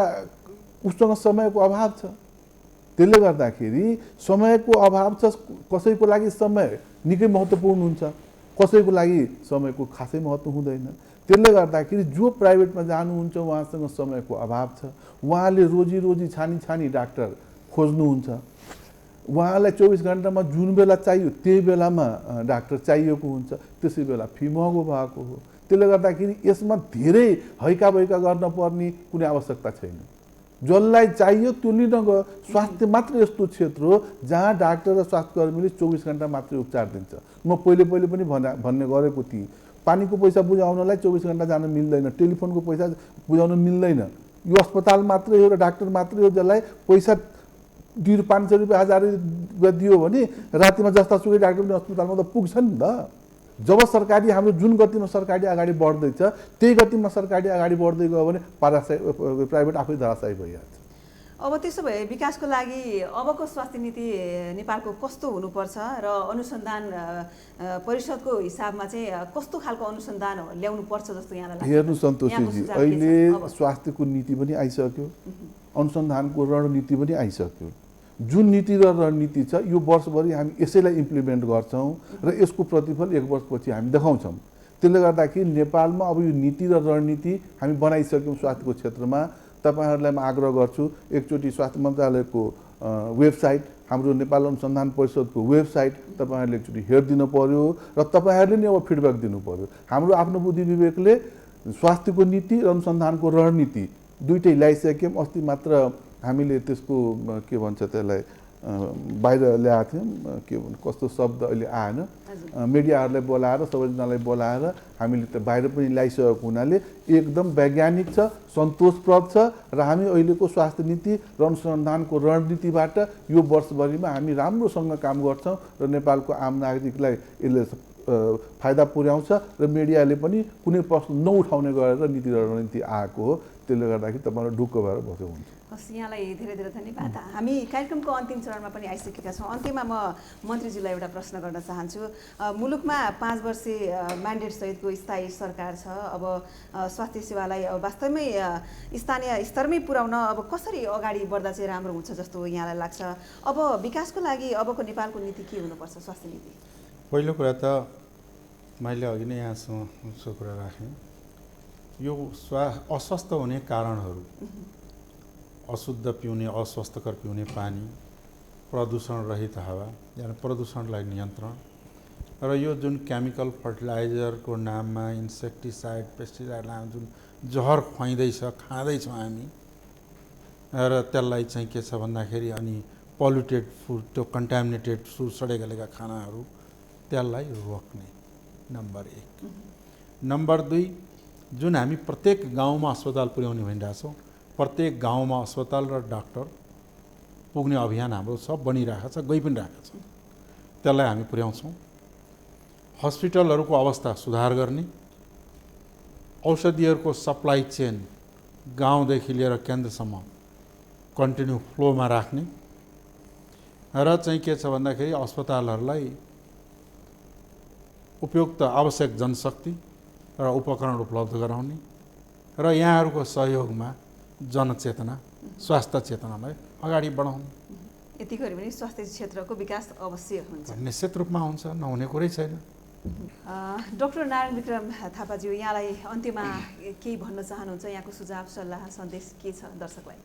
उसँग समयको अभाव छ। त्यसले गर्दाखेरि समयको अभाव छ, कसैको लागि समय निकै महत्त्वपूर्ण हुन्छ, कसैको लागि समयको खासै महत्त्व हुँदैन। त्यसले गर्दाखेरि जो प्राइभेटमा जानुहुन्छ उहाँसँग समयको अभाव छ, उहाँले रोजी छानी डाक्टर खोज्नुहुन्छ, उहाँलाई 24 घन्टामा जुन बेला चाहियो त्यही बेलामा डाक्टर चाहिएको हुन्छ, त्यसै बेला फी महँगो भएको हो। त्यसले गर्दाखेरि यसमा धेरै हैका गर्न पर्ने कुनै आवश्यकता छैन। जसलाई चाहियो त्यो लिन गयो। स्वास्थ्य मात्र यस्तो क्षेत्र हो जहाँ डाक्टर र स्वास्थ्यकर्मीले 24 घन्टा मात्रै उपचार दिन्छ। म पहिले पनि भन्ने गरेको थिएँ, पानीको पैसा बुझाउनलाई 24 घन्टा जान मिल्दैन, टेलिफोनको पैसा बुझाउन मिल्दैन। यो अस्पताल मात्रै हो र डाक्टर मात्रै हो जसलाई पैसा 500 रुपियाँ 1000 रुपियाँ दियो भने रातिमा जस्ता सुकै डाक्टर पनि अस्पतालमा त पुग्छ नि त। जब सरकारी हाम्रो जुन गतिमा सरकारी अगाडि बढ्दैछ त्यही गतिमा सरकारी अगाडि बढ्दै गयो भने प्राइभेट आफै धराशायी भइहाल्छ। अब त्यसो भए विकासको लागि अबको स्वास्थ्य नीति नेपालको कस्तो हुनुपर्छ र अनुसन्धान परिषदको हिसाबमा चाहिँ कस्तो खालको अनुसन्धान ल्याउनु पर्छ जस्तो यहाँलाई लाग्छ? हेर्नु सन्तोषजी, अहिले स्वास्थ्यको नीति पनि आइसक्यो, अनुसन्धानको रणनीति पनि आइसक्यो। जुन नीति र रणनीति छ यो वर्षभरि हामी यसैलाई इम्प्लिमेन्ट गर्छौँ र यसको प्रतिफल 1 वर्षपछि हामी देखाउँछौँ। त्यसले गर्दाखेरि नेपालमा अब यो नीति र रणनीति हामी बनाइसक्यौँ स्वास्थ्यको क्षेत्रमा। तपाईहरुलाई म आग्रह गर्छु एकचोटि स्वास्थ्य मन्त्रालयको वेबसाइट, हाम्रो नेपाल अनुसन्धान परिषदको वेबसाइट तपाईहरुले एकचोटि हेरिदिनु पर्यो र तपाईहरुले नै अब फिडब्याक दिनु पर्यो। हाम्रो आफ्नो बुद्धि विवेकले स्वास्थ्यको नीति र अनुसन्धानको रणनीति दुईटै ल्याइसक्यौँ। अस्ति मात्र हामीले त्यसको के भन्छ त्यसलाई बाहिर ल्याएको थियौँ, के भन्छ कस्तो शब्द अहिले आएन, मिडियाहरूलाई बोलाएर सबैजनालाई बोलाएर हामीले त्यो बाहिर पनि ल्याइसकेको हुनाले एकदम वैज्ञानिक छ, सन्तोषप्रद छ र हामी अहिलेको स्वास्थ्य नीति र अनुसन्धानको रणनीतिबाट यो वर्षभरिमा हामी राम्रोसँग काम गर्छौँ र नेपालको आम नागरिकलाई यसले फाइदा पुर्याउँछ र मिडियाले पनि कुनै प्रश्न नउठाउने गरेर नीति र रणनीति आएको हो। त्यसले गर्दाखेरि तपाईँहरू ढुक्क भएर बस्यो हुन्छ। हस्, यहाँलाई धेरै धेरै धन्यवाद। हामी कार्यक्रमको अन्तिम चरणमा पनि आइसकेका छौँ। अन्त्यमा म मन्त्रीज्यूलाई एउटा प्रश्न गर्न चाहन्छु। मुलुकमा 5 वर्षीय म्यान्डेट सहितको स्थायी सरकार छ। अब स्वास्थ्य सेवालाई वास्तवमै स्थानीय स्तरमै पुर्याउन अब कसरी अगाडि बढ्दा चाहिँ राम्रो हुन्छ जस्तो यहाँलाई लाग्छ? अब विकासको लागि अबको नेपालको नीति के हुनुपर्छ, स्वास्थ्य नीति? पहिलो कुरा त मैले अघि नै यहाँसँग उसको कुरा राखेँ, यो अस्वस्थ हुने कारणहरू, अशुद्ध पिउने, अस्वस्थकर पिउने पानी, प्रदूषण रहित हावा यानि प्रदूषणलाई नियन्त्रण र यो जुन केमिकल फर्टिलाइजरको नाममा इन्सेक्टिसाइड पेस्टिसाइड नाम जुन जहर खुवाइँदैछ, खाँदैछौँ हामी र त्यसलाई चाहिँ के छ भन्दाखेरि अनि पल्युटेड फुड, त्यो कन्टामिनेटेड फुड, सडेगलेका खानाहरू, त्यसलाई रोक्ने नम्बर 1। नम्बर 2, जुन हामी प्रत्येक गाउँमा अस्पताल पुर्याउने भनिरहेछौँ, प्रत्येक गाउँमा अस्पताल र डाक्टर पुग्ने अभियान हाम्रो छ, बनिरहेको छ, गइ पनि रहेको छ, त्यसलाई हामी पुर्याउँछौँ। हस्पिटलहरूको अवस्था सुधार गर्ने, औषधिहरूको सप्लाई चेन गाउँदेखि लिएर केन्द्रसम्म कन्टिन्यू फ्लोमा राख्ने र चाहिँ के छ भन्दाखेरि अस्पतालहरूलाई उपयुक्त आवश्यक जनशक्ति र उपकरण उपलब्ध गराउने र यहाँहरूको सहयोगमा जनचेतना, स्वास्थ्य चेतनालाई अगाडि बढाउने। यति गऱ्यो भने स्वास्थ्य क्षेत्रको विकास अवश्य हुन्छ, निश्चित रूपमा हुन्छ, नहुने कुरै छैन। डाक्टर नारायण विक्रम थापाज्यू, यहाँलाई अन्त्यमा केही भन्न चाहनुहुन्छ? यहाँको सुझाव सल्लाह सन्देश के छ दर्शकलाई?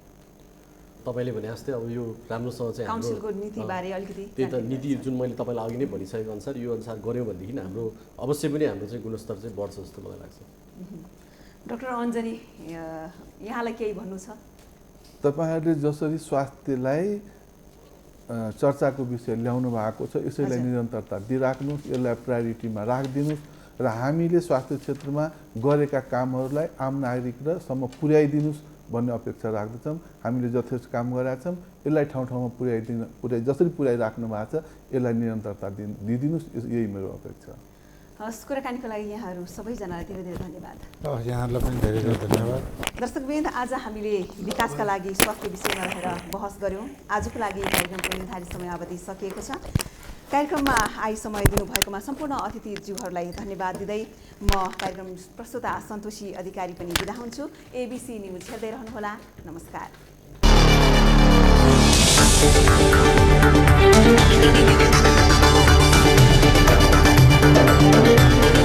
तपाईँले भने जस्तै अब यो राम्रोसँग चाहिँ काउन्सिलको नीतिबारे अलिकति त्यही त नीति जुन मैले तपाईँलाई अघि नै भनिसकेको अनुसार यो अनुसार गऱ्यौँ भनेदेखि हाम्रो अवश्य पनि हाम्रो चाहिँ गुणस्तर चाहिँ बढ्छ जस्तो मलाई लाग्छ। डाक्टर अञ्जनी, यहाँलाई केही भन्नु छ? तपाईहरुले जसरी स्वास्थ्यलाई चर्चाको विषय ल्याउनु भएको छ यसैलाई निरन्तरता दिइराख्नुहोस्, यसलाई प्रायोरिटीमा राखिदिनुहोस् र हामीले स्वास्थ्य क्षेत्रमा गरेका कामहरूलाई आम नागरिक र सम्म पुर्याइदिनुहोस् भन्ने अपेक्षा राख्दछौँ। हामीले जथेष्ट काम गरेका छौँ, यसलाई ठाउँ ठाउँमा जसरी पुर्याइराख्नु भएको छ यसलाई निरन्तरता दिइदिनुहोस्, यही मेरो अपेक्षा। हस्, कुराकानीको लागि यहाँहरू सबैजनालाई धेरै धेरै धन्यवाद। यहाँहरूलाई पनि धेरै धेरै धन्यवाद। दर्शकवृन्द, आज हामीले विकासका लागि स्वास्थ्य विषयमा रहेर बहस गऱ्यौँ। आजको लागि कार्यक्रमको निर्धारित समयावधि सकिएको छ। कार्यक्रममा समय दिनुभएकोमा सम्पूर्ण अतिथिज्यूहरूलाई धन्यवाद दिँदै म कार्यक्रम प्रस्तुता सन्तोषी अधिकारी पनि बिदा हुन्छु। ABC न्युज हेर्दै रहनुहोला। नमस्कार।